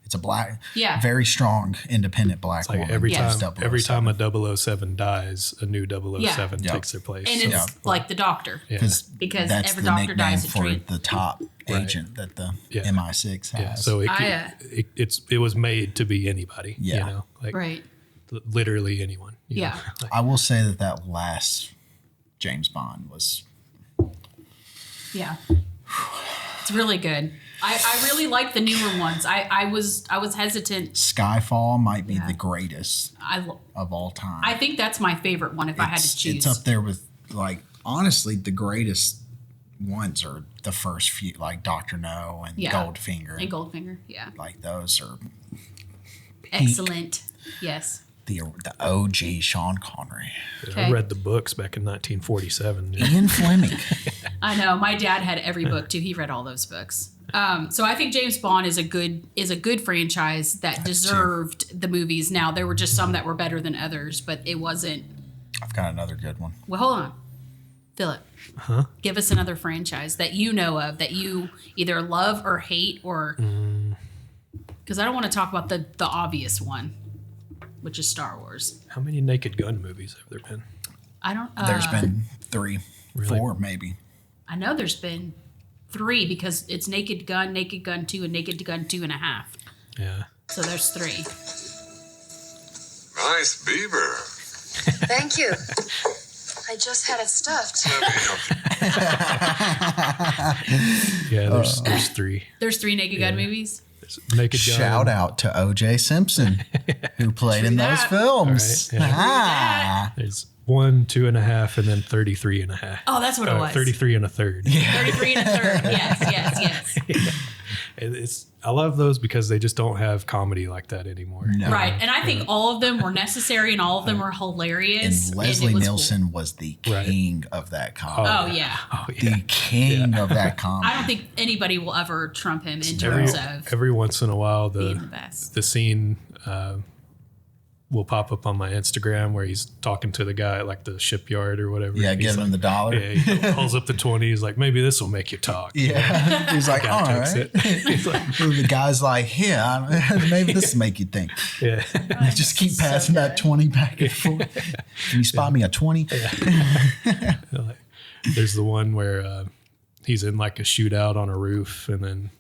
It's a black, very strong, independent black woman. Every time, oh a 007 dies, a new 007 takes their place. And it's like the Doctor. Because that's every the doctor dies nickname at for the top agent that the MI6 has. Yeah, so it was made to be anybody. Yeah. You know, like Right. literally anyone. you know? Like, I will say that last James Bond was... Yeah. It's really good. I really like the newer ones. I was hesitant. Skyfall might be the greatest of all time. I think that's my favorite one if I had to choose. It's up there with, like, honestly, the greatest ones are the first few, like Dr. No and Goldfinger. And Goldfinger, yeah. Like, those are... Excellent. Yes. The OG Sean Connery. I read the books back in 1947. Ian Fleming. I know. My dad had every book too. He read all those books. So I think James Bond is a good franchise that deserved the movies. Now there were just some that were better than others, but it wasn't. I've got another good one. Well, hold on, Philip. Give us another franchise that you know of that you either love or hate, or because I don't want to talk about the obvious one, which is Star Wars. How many Naked Gun movies have there been? I don't. There's been 3, Really? 4 maybe. I know there's been 3 because it's Naked Gun 2, and Naked Gun 2.5. Yeah. So there's 3. Nice beaver. Thank you. I just had it stuffed. Yeah, there's 3. There's 3 Naked Gun movies. There's Naked Gun. Shout out to O.J. Simpson, who played in those films. All right, Ah. There's 1, 2.5, and then 33.5. Oh, that's what it was. 33 and a third. 33 and a third. Yes. I love those because they just don't have comedy like that anymore. No. Right. And I think all of them were necessary and all of them were hilarious. And Leslie it was Nielsen cool. was the king of that comedy. Oh, yeah. The king of that comedy. I don't think anybody will ever trump him in terms of Every once in a while, being the best. the scene will pop up on my Instagram where he's talking to the guy at like the shipyard or whatever. Yeah, He's giving him the dollar. Yeah, he pulls up the 20. He's like, maybe this will make you talk. Yeah. He's like, all Guy takes right. it. He's like, The guy's like, yeah, maybe this will make you think. yeah. They just keep passing that 20 back and forth. Can you spot me a 20? Like, there's the one where he's in like a shootout on a roof, and then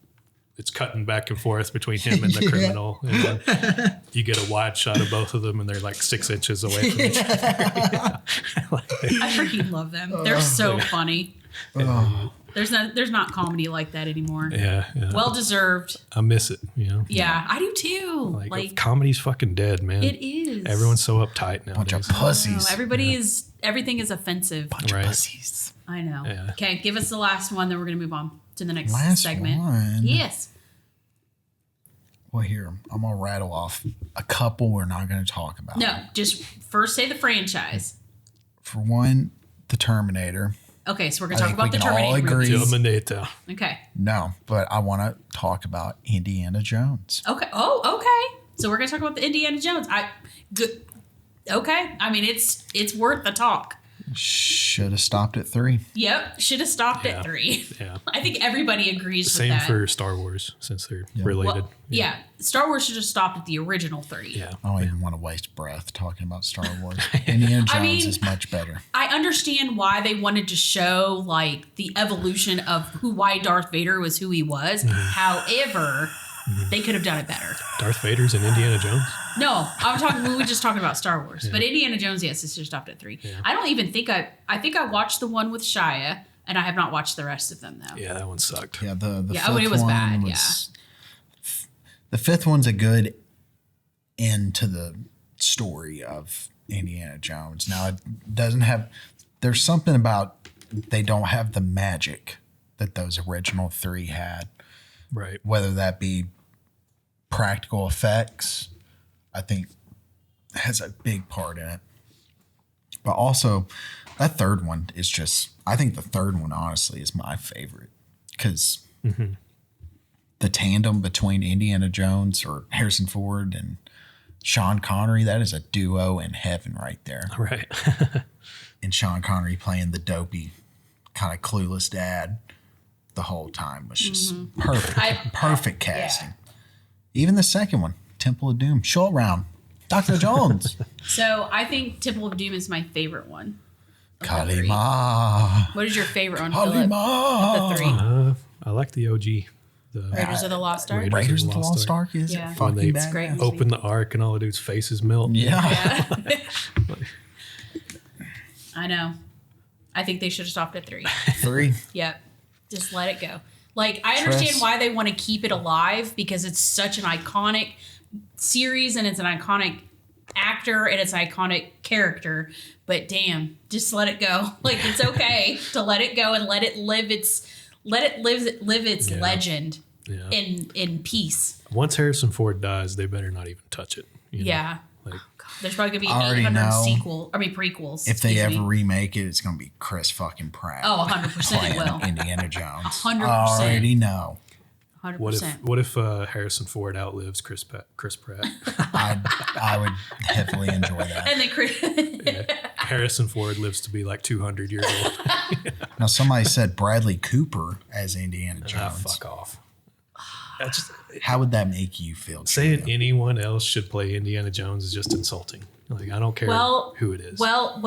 it's cutting back and forth between him and the criminal. And then you get a wide shot of both of them, and they're like 6 inches away from each other. I freaking love them. They're so funny. There's not comedy like that anymore. Yeah. Well deserved. I miss it, you know? Yeah, I do too. Like comedy's fucking dead, man. It is. Everyone's so uptight Bunch of nowadays. pussies. Everything is offensive. Bunch Right. of pussies. I know. Yeah. Okay, give us the last one, then we're gonna move on to the next Last segment. one. Yes. Well, here, I'm going to rattle off a couple we're not going to talk about. No, just first say the franchise. For one, The Terminator. Okay, so we're gonna I talk think we about the can all Terminator agree. movies. Terminator. Okay. No, but I want to talk about Indiana Jones. Okay. Oh, okay. So we're gonna talk about the Indiana Jones. Good. Okay. I mean, it's worth the talk. Should have stopped at 3. Yep. Should have stopped Yeah. at 3. Yeah. I think everybody agrees Same with that. for Star Wars, since they're related. Well, yeah. Star Wars should have stopped at the original 3. Yeah. I don't even want to waste breath talking about Star Wars. Indiana Jones mean- is much better. I understand why they wanted to show like the evolution of why Darth Vader was who he was. However, they could have done it better. Darth Vader's in Indiana Jones. No, we were just talking about Star Wars. But Indiana Jones, yes, it's just stopped at 3. I don't even think I think I watched the one with Shia, and I have not watched the rest of them though. Yeah, that one sucked. Yeah, the Yeah, fifth it was one bad, was, The 5th one's a good end to the story of Indiana Jones. Now, it doesn't have... There's something about they don't have the magic that those original 3 had. Right. Whether that be practical effects, I think has a big part in it. But also, that 3rd one is just... I think the 3rd one, honestly, is my favorite. Because the tandem between Indiana Jones or Harrison Ford and Sean Connery, that is a duo in heaven right there. Right. And Sean Connery playing the dopey, kind of clueless dad the whole time was just perfect casting. Even the second one, Temple of Doom, short round, Dr. Jones. So I think Temple of Doom is my favorite one. Kalima. What is your favorite one, Philip? Kalima. The three. I like the OG. The Raiders of the Lost Ark. Raiders of the Lost Ark is Yeah. fucking When they badass. great. open the ark and all the dudes' faces melt. Yeah. I know. I think they should have stopped at 3. 3. Yep. Just let it go. Like, I understand why they want to keep it alive because it's such an iconic series and it's an iconic actor and it's an iconic character. But damn, just let it go. Like, it's okay to let it go and let it live its legend Yeah. in peace. Once Harrison Ford dies, they better not even touch it. You know? Yeah. Like, There's probably gonna I be already 800 know. prequels. If they excuse ever me. remake it, it's going to be Chris fucking Pratt. Oh, 100% it playing will. Indiana Jones. 100%. I already know. 100%. what if Harrison Ford outlives Chris Pratt? I would heavily enjoy that. And then Chris. Harrison Ford lives to be like 200 years old. Now, somebody said Bradley Cooper as Indiana Jones. Fuck off. That's just, How would that make you feel? saying Tria? anyone else should play Indiana Jones is just insulting. Like, I don't care who it is. Well,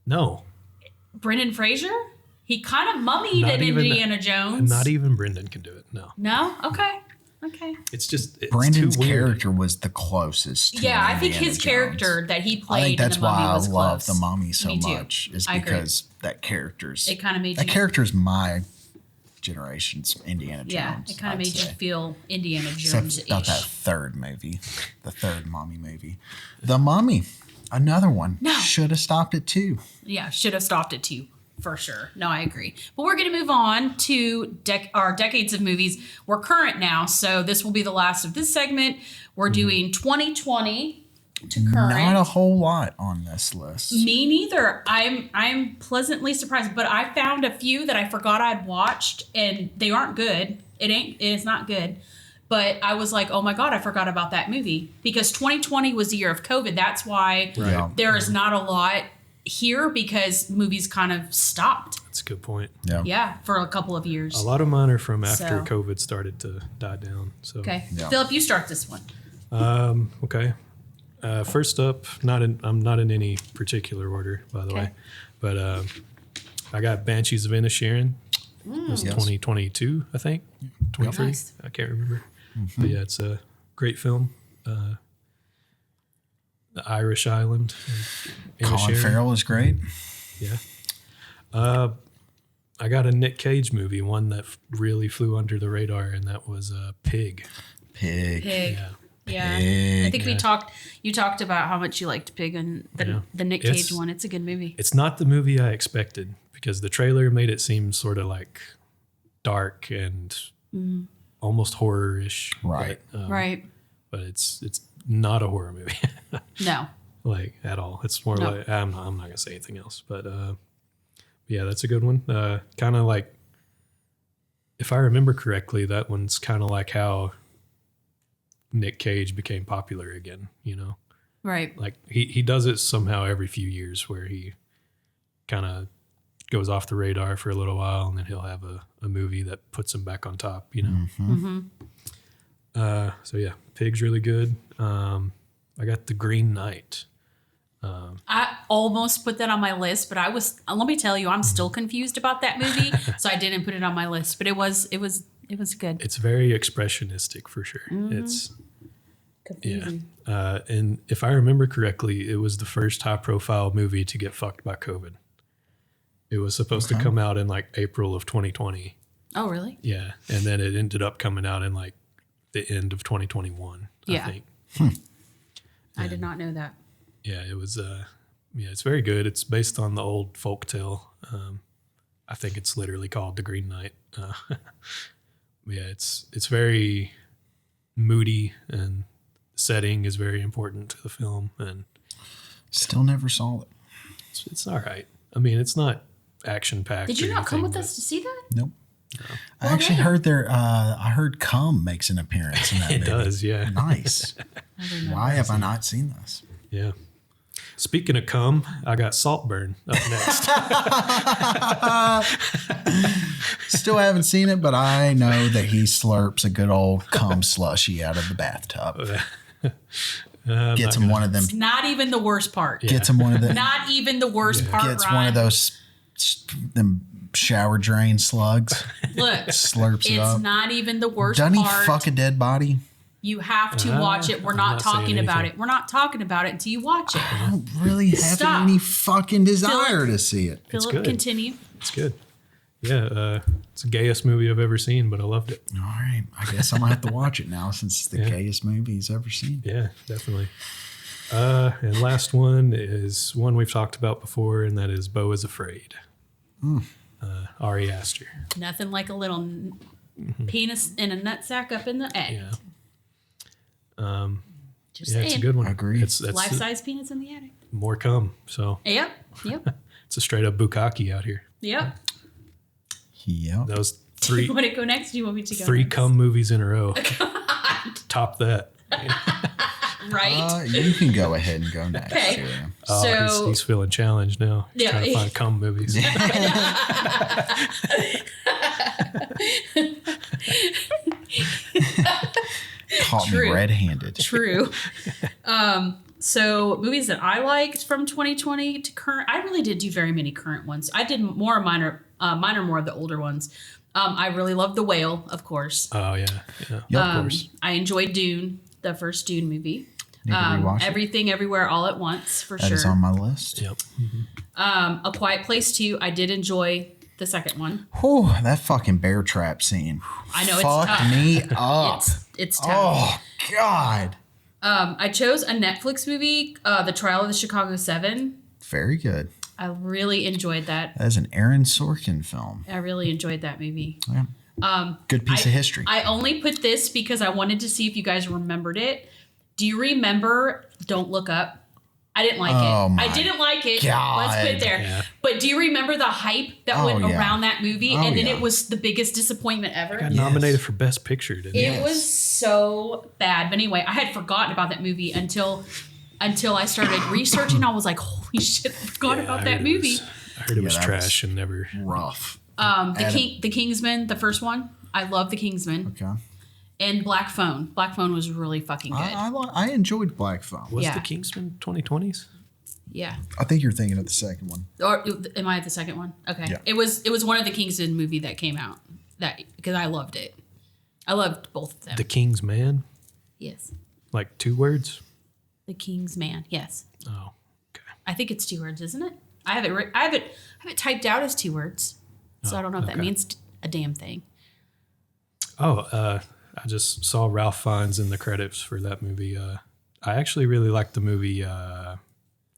No, Brendan Fraser? He kind of mummied Not in even- Indiana Jones. not even Brendan can do it. No, No? Okay. it's just it's Brendan's too weird. character was the closest. To Yeah, I think Indiana his Jones. character that he played I think that's in the Mummy why I was love close. the Mummy so Me too. much. Is I agree. because that character's It kind of made that you. character's my generation's Indiana Jones. Yeah, it kind of I'd made you say. feel Indiana Except Jones-ish. about that third movie, the third Mummy movie, The Mummy, another one. No. Should have stopped it too. Yeah, should have stopped it too, for sure. No, I agree. But we're going to move on to our decades of movies. We're current now, so this will be the last of this segment. We're doing 2020 to current. Not a whole lot on this list. Me neither. I'm pleasantly surprised, but I found a few that I forgot I'd watched, and they aren't good. It's not good. But I was like, oh my God, I forgot about that movie. Because 2020 was the year of COVID. That's why Yeah. there is not a lot here because movies kind of stopped. That's a good point. Yeah. Yeah, for a couple of years. A lot of mine are from after So- COVID started to die down. So Okay. Yeah. Philip, you start this one. Okay. First up, I'm not in any particular order, by the Okay. way, but I got Banshees of Inisherin. It was 2022, I think. 23. Nice. I can't remember. But yeah, it's a great film. The Irish Island. Colin Inisherin. Farrell is great. Yeah. I got a Nick Cage movie, one that really flew under the radar, and that was Pig. Pig. Pig. Yeah. Yeah. Pig. I think you talked about how much you liked Pig and the Nick It's- Cage one. It's a good movie. It's not the movie I expected because the trailer made it seem sort of like dark and almost horror-ish. Right. Right. But it's not a horror movie, No. like at all. It's more No. like I'm not gonna say anything else. But yeah, that's a good one. Kind of like, if I remember correctly, that one's kind of like how Nick Cage became popular again. You know, Right. like he does it somehow every few years where he kind of goes off the radar for a little while and then he'll have a movie that puts him back on top, you know? So yeah, Pig's really good. I got The Green Knight. I almost put that on my list, but let me tell you, I'm still confused about that movie, so I didn't put it on my list, but it was good. It's very expressionistic for sure. It's, Confusing. and if I remember correctly, it was the first high profile movie to get fucked by COVID. It was supposed to come out in like April of 2020. Oh, really? Yeah. And then it ended up coming out in like the end of 2021, Yeah. I think. I did not know that. Yeah, it was, it's very good. It's based on the old folk tale. I think it's literally called The Green Knight. Yeah, it's very moody and setting is very important to the film. And Still never saw it. it's all right. I mean, it's not action packed. Did you not come with us to see that? Nope. I actually heard I heard Cum makes an appearance in that It movie. does, yeah. Nice. Why have I not seen this? Yeah. Speaking of cum, I got Saltburn up next. Still haven't seen it, but I know that he slurps a good old cum slushy out of the bathtub. Gets him one of them. It's not even the worst part. Gets him one of the. Not even the worst part. Gets Ryan. one of those them shower drain slugs. Look, Slurps it up. it's not even the worst Doesn't he part. fuck a dead body? You have to watch it. We're I'm not not saying talking about anything. it. We're not talking about it until you watch it. I don't really have Stop. any fucking desire Philip. to see it. Philip, good. continue. It's good. Yeah, it's the gayest movie I've ever seen, but I loved it. All right, I guess I'm gonna have to watch it now since it's the gayest movie he's ever seen. Yeah, definitely. And last one is one we've talked about before, and that is Beau is Afraid. Ari Aster. Nothing like a little penis in a nutsack up in the attic. Yeah. Just Yeah, saying. it's a good one. I agree. It's Life-size penis in the attic. more cum. So Yep. Yep. it's a straight up bukkake out here. Yep. Yep. That was Do you want to go next? Do you want me to go three next? cum movies in a row. Top that. Right? You can go ahead and go next. Okay. Julia. Oh, So- he's feeling challenged now. He's Yeah. trying to find cum movies. Caught me True. red-handed. True. So movies that I liked from 2020 to current, I really did do very many current ones. I did more minor more of the older ones. I really loved The Whale, of course. Oh yeah, Yep. of course. I enjoyed Dune, the first Dune movie. Need to rewatch it. Everything, Everywhere, All at Once, for That sure. is on my list. Yep. A Quiet Place 2, I did enjoy the second one. Whew, that fucking bear trap scene. I know it's Fucked tough. me up. It's tough. Oh God. I chose a Netflix movie, The Trial of the Chicago 7. Very good. I really enjoyed that. That is an Aaron Sorkin film. I really enjoyed that movie. Yeah. Good piece of history. I only put this because I wanted to see if you guys remembered it. Do you remember Don't Look Up? I didn't like Oh, it. my I didn't like it. God. Let's put it there. Yeah. But do you remember the hype that Oh, went yeah. around that movie? Oh, And then yeah. it was the biggest disappointment ever. Got nominated for Best Picture, didn't It it? was so bad. But anyway, I had forgotten about that movie until I started researching. I was like, holy shit, I forgot Yeah, about I that heard it movie. I heard it was that trash and never. Rough. The Kingsman, the first one. I love The Kingsman. Okay. And Black Phone. Black Phone was really fucking good. I enjoyed Black Phone. Was Yeah. the Kingsman 2020s? Yeah. I think you're thinking of the second one. Or am I at the second one? Okay. Yeah. It was one of the Kingsman movie that came out. That because I loved it. I loved both of them. The King's Man? Yes. Like 2 words? The King's Man. Yes. Oh, okay. I think it's 2 words, isn't it? I have it typed out as 2 words. So I don't know if that okay. means a damn thing. Oh, I just saw Ralph Fiennes in the credits for that movie. I actually really liked the movie The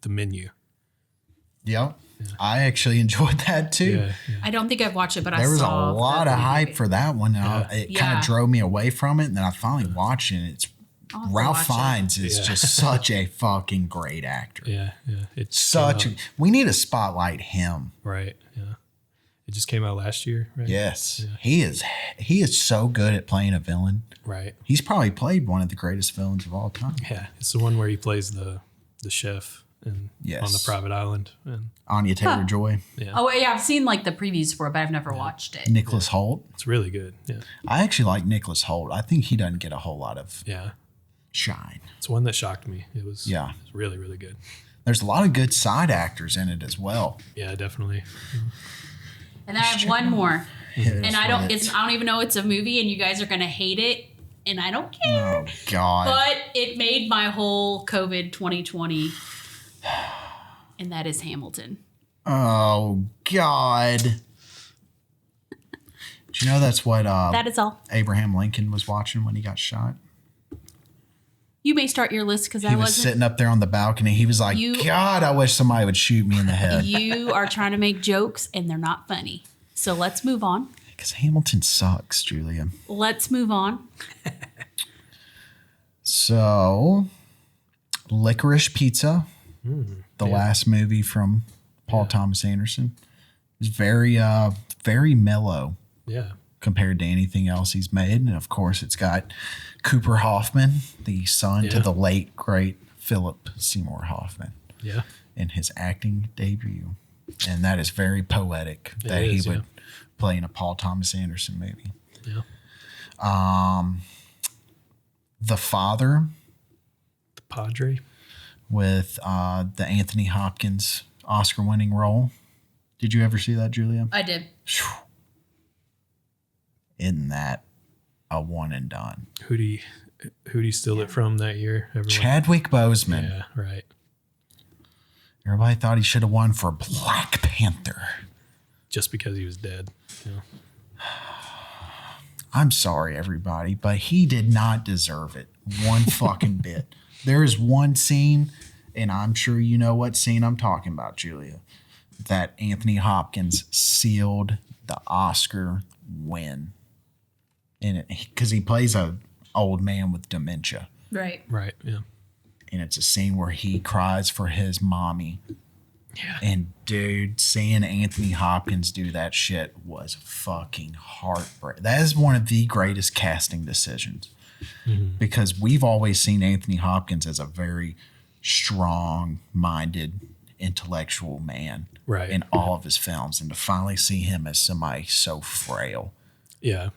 Menu. Yep. I actually enjoyed that too. Yeah, yeah. I don't think I've watched it, but I There was a saw lot the of hype movie. for that one. And it kind Yeah. of drove me away from it. And then I finally watched it. And it's I'll have to Ralph watch it. Fiennes is Yeah. just such a fucking great actor. Yeah, yeah. It's Such. We need to spotlight him. right. Yeah, it just came out last year, right? Yes, he is so good at playing a villain. Right. He's probably played one of the greatest villains of all time. Yeah, it's the one where he plays the chef and Yes. on the private island, and Anya Taylor-Joy, Oh yeah, I've seen like the previews for it, but I've never watched it. Nicholas Hoult. it's really good. Yeah, I actually like Nicholas Hoult. I think he doesn't get a whole lot of yeah. shine. It's one that shocked me. It was Yeah. it was really really good. There's a lot of good side actors in it as well. Yeah, definitely. And then I have one more. And I don't It's I don't even know it's a movie and you guys are gonna hate it. And I don't care. oh God. But it made my whole COVID 2020. And that is Hamilton. Oh God. Do you know that's what That is all. Abraham Lincoln was watching when he got shot? You may start your list because He I was wasn't. sitting up there on the balcony. He was like, You- God, I wish somebody would shoot me in the head. You are trying to make jokes and they're not funny. So let's move on. Because Hamilton sucks, Julia. Let's move on. So, Licorice Pizza, the last movie from Paul Thomas Anderson, is very, very mellow. Yeah, compared to anything else he's made. And of course, it's got Cooper Hoffman, the son to the late, great Philip Seymour Hoffman, in his acting debut. And that is very poetic that he would play in a Paul Thomas Anderson movie. Yeah. The Father. The Padre. With the Anthony Hopkins Oscar-winning role. Did you ever see that, Julia? I did. Isn't that a one and done? Who'd he steal it from that year? Everyone? Chadwick Boseman. Yeah, right. Everybody thought he should have won for Black Panther. Just because he was dead. Yeah. I'm sorry, everybody, but he did not deserve it one fucking bit. There is one scene, and I'm sure you know what scene I'm talking about, Julia, that Anthony Hopkins sealed the Oscar win. Because he plays a old man with dementia. Right. Right, yeah. And it's a scene where he cries for his mommy. Yeah. And dude, seeing Anthony Hopkins do that shit was fucking heartbreaking. That is one of the greatest casting decisions. Because we've always seen Anthony Hopkins as a very strong-minded, intellectual man in all of his films. And to finally see him as somebody so frail. Yeah.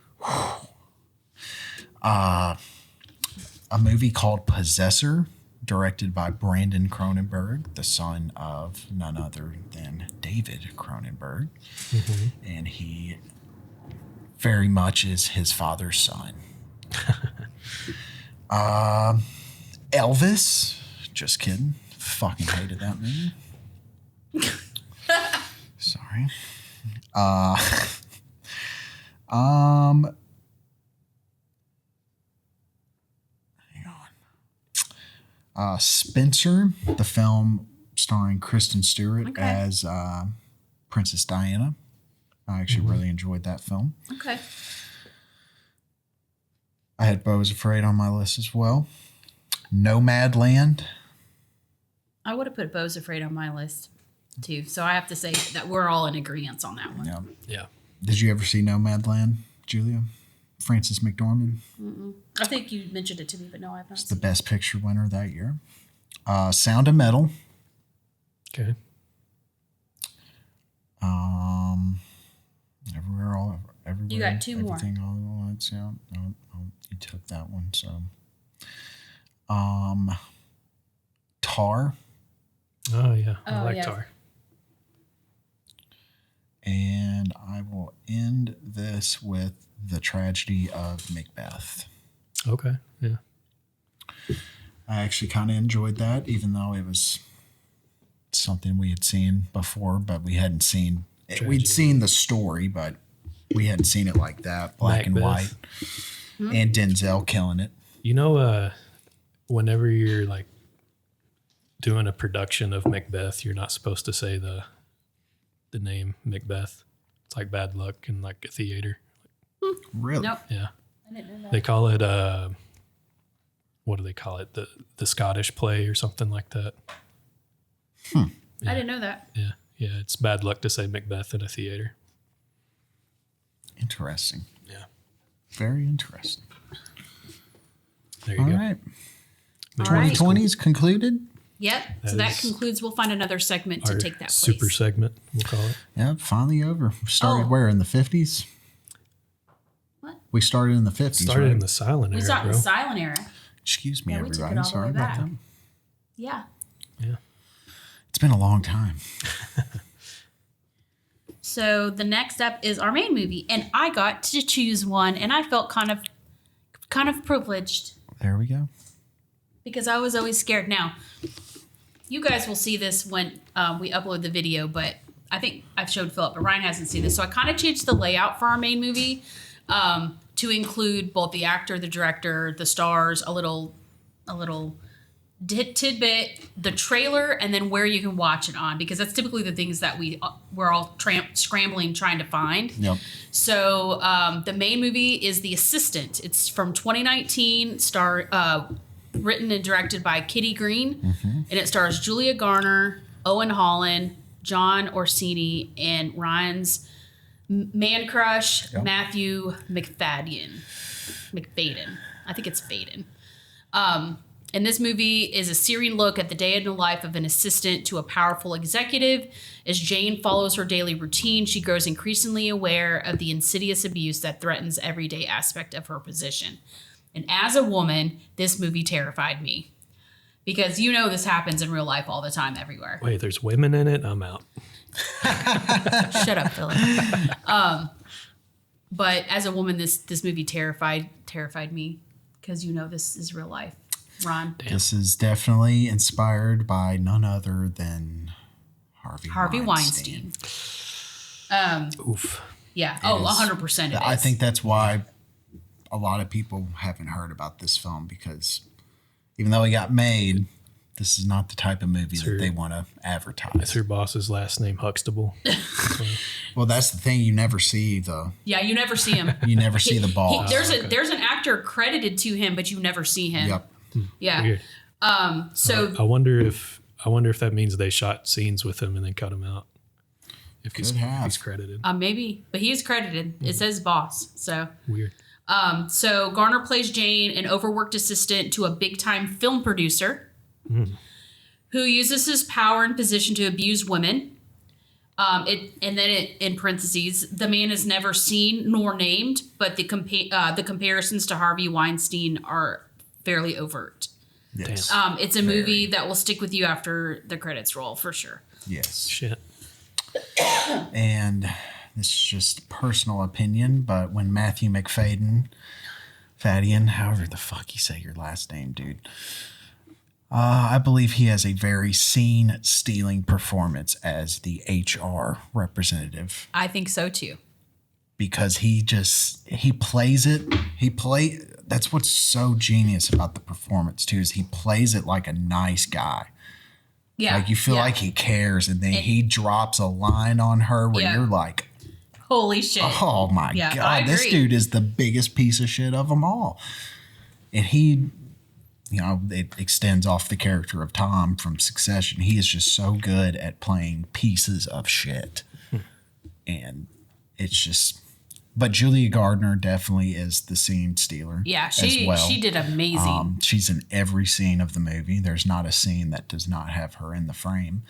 A movie called Possessor, directed by Brandon Cronenberg, the son of none other than David Cronenberg. And he very much is his father's son. Elvis. Just kidding. Fucking hated that movie. Sorry. Spencer, the film starring Kristen Stewart as Princess Diana. I actually really enjoyed that film. Okay. I had Beau is Afraid on my list as well. Nomadland. I would have put Beau's Afraid on my list too. So I have to say that we're all in agreement on that one. Yeah. Yeah. Did you ever see Nomadland, Julia? Frances McDormand. I think you mentioned it to me, but no, I've not. It's the Best Picture winner that year. Sound of Metal. Okay. Everywhere. You got two more. Everything all at once. Yeah. No, you took that one. So, Tar. Oh, yeah. I like yeah. Tar. And I will end this with The Tragedy of Macbeth. Okay. Yeah. I actually kind of enjoyed that, even though it was something we had seen before, but we hadn't seen. We'd seen the story, but we hadn't seen it like that, black and white, and Denzel killing it. You know, whenever you're like doing a production of Macbeth, you're not supposed to say the name Macbeth. It's like bad luck in like a theater. Really? Nope. Yeah. I didn't know that. They call it what do they call it? The Scottish play or something like that. I didn't know that. Yeah. Yeah. It's bad luck to say Macbeth in a theater. Interesting. Yeah. Very interesting. There you All go. right. All right. 2020's concluded. Yep. So That that is concludes. We'll find another segment to Our take that place. super segment, we'll call it. Yeah, finally over. We started Oh. where, in the 50s? What? We started in the 50s, Started right? in the silent We era, saw it in bro. the silent era. Excuse me, Yeah, we took it everybody. all the Sorry way about back. that. Yeah. Yeah. It's been a long time. So the next up is our main movie, and I got to choose one, and I felt kind of privileged There we go. because I was always scared. Now, you guys will see this when we upload the video, but I think I've showed Philip, but Ryan hasn't seen this. So I kind of changed the layout for our main movie to include both the actor, the director, the stars, a little tidbit, the trailer, and then where you can watch it on, because that's typically the things that we're all scrambling trying to find. Yep. So the main movie is The Assistant. It's from 2019, written and directed by Kitty Green, and it stars Julia Garner, Owen Holland, John Orsini, and Ryan's Man Crush, Matthew McFadden. I think it's Faden. And this movie is a searing look at the day in the life of an assistant to a powerful executive. As Jane follows her daily routine, she grows increasingly aware of the insidious abuse that threatens everyday aspect of her position. And as a woman, this movie terrified me. Because this happens in real life all the time, everywhere. Wait, there's women in it? I'm out. Shut up, Philip. But as a woman, this movie terrified me because this is real life. Ron. Damn. This is definitely inspired by none other than Harvey Weinstein. Oof. Yeah. 100% it is. I think that's why a lot of people haven't heard about this film, because even though it got made, this is not the type of movie that they want to advertise. Is her boss's last name Huxtable? Well, that's the thing. You never see the... Yeah, you never see him. You never see the boss. There's an actor credited to him, but you never see him. Yep. Yeah. Weird. So I wonder if that means they shot scenes with him and then cut him out. If he's credited. maybe, but he is credited. It says boss. So Weird. So Garner plays Jane, an overworked assistant to a big-time film producer who uses his power and position to abuse women. In parentheses, the man is never seen nor named, but the comparisons to Harvey Weinstein are fairly overt. Yes. It's a movie that will stick with you after the credits roll, for sure. Yes. Shit. And this is just personal opinion, but when Matthew McFadden, however the fuck you say your last name, dude, I believe he has a very scene-stealing performance as the HR representative. I think so too. Because he plays it. That's what's so genius about the performance too, is he plays it like a nice guy. Yeah. Like you feel like he cares, and then he drops a line on her where you're like, holy shit. Oh my God, this dude is the biggest piece of shit of them all. And he, it extends off the character of Tom from Succession. He is just so good at playing pieces of shit. And it's just, but Julia Gardner definitely is the scene stealer. Yeah, as well. she did amazing. She's in every scene of the movie. There's not a scene that does not have her in the frame.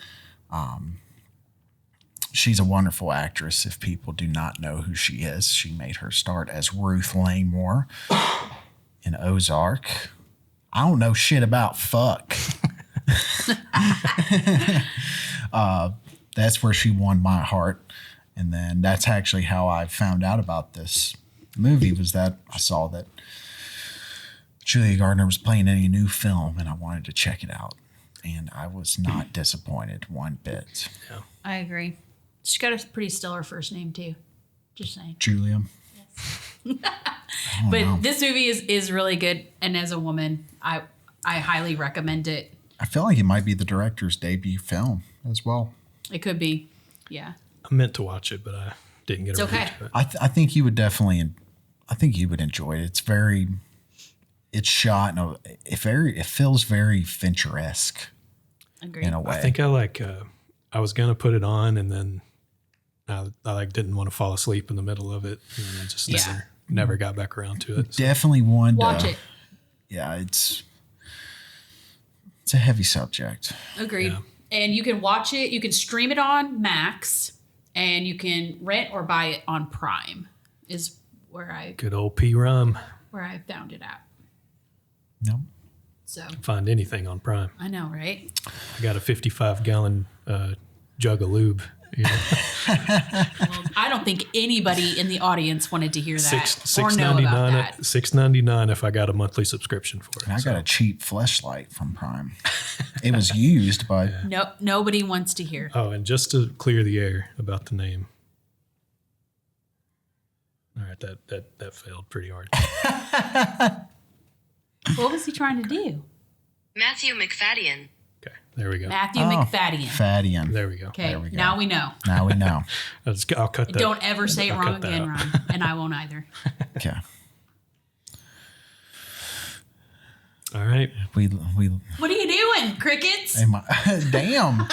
She's a wonderful actress. If people do not know who she is, she made her start as Ruth Langmore in Ozark. I don't know shit about fuck. That's where she won my heart. And then that's actually how I found out about this movie, was that I saw that Julia Gardner was playing in a new film and I wanted to check it out. And I was not disappointed one bit. Yeah. I agree. She's got a pretty stellar first name too. Just saying. Julia. But this movie is really good, and as a woman, I highly recommend it. I feel like it might be the director's debut film as well. It could be, yeah. I meant to watch it, but I didn't get around okay. to it. I think you would definitely. I think you would enjoy it. It's shot in it feels very Fincher-esque Agreed. in a way. I think I was gonna put it on, and then I didn't want to fall asleep in the middle of it, and I just never got back around to it. So. Definitely one. Watch it. Yeah, it's a heavy subject. Agreed. Yeah. And you can watch it. You can stream it on Max, and you can rent or buy it on Prime. Is where I Good old P. Rum. found it at. No. So Find anything on Prime. I know, right? I got a 55-gallon jug of lube. Well, I don't think anybody in the audience wanted to hear that or know about that. $6.99 if I got a monthly subscription for it. And I got a cheap fleshlight from Prime. It was used, but No, nobody wants to hear. Oh, and just to clear the air about the name. All right, that failed pretty hard. What was he trying to do? Matthew McFadden. Okay, there we go. Matthew McFadden. Fattian. There we go. Okay, There we go. now we know. Now we know. I'll cut that. Don't ever say it I'll wrong cut that again, out. Ron. And I won't either. Okay. All right. We What are you doing, crickets? damn.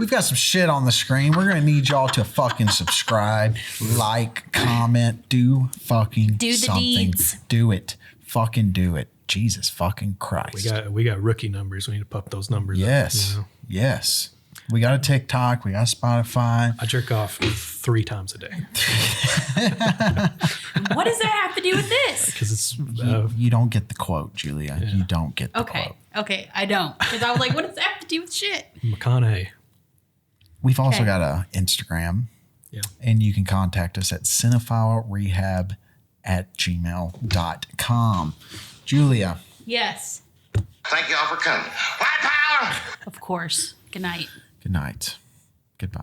We've got some shit on the screen. We're gonna need y'all to fucking subscribe, like, comment, do fucking Do the something. deeds. Do it. Fucking do it. Jesus fucking Christ. We got rookie numbers. We need to pump those numbers Yes. up. You know? Yes. We got a TikTok. We got Spotify. I jerk off 3 times a day What does that have to do with this? because it's You don't get the quote, Julia. You don't get the Okay. quote. Okay, I don't. Because I was like, what does that have to do with shit? McConaughey. We've also Okay. got a Instagram. Yeah. And you can contact us at cinephilerehab@gmail.com. Julia. Yes, Thank you all for coming. White power! of course. Good night. Good night. Goodbye.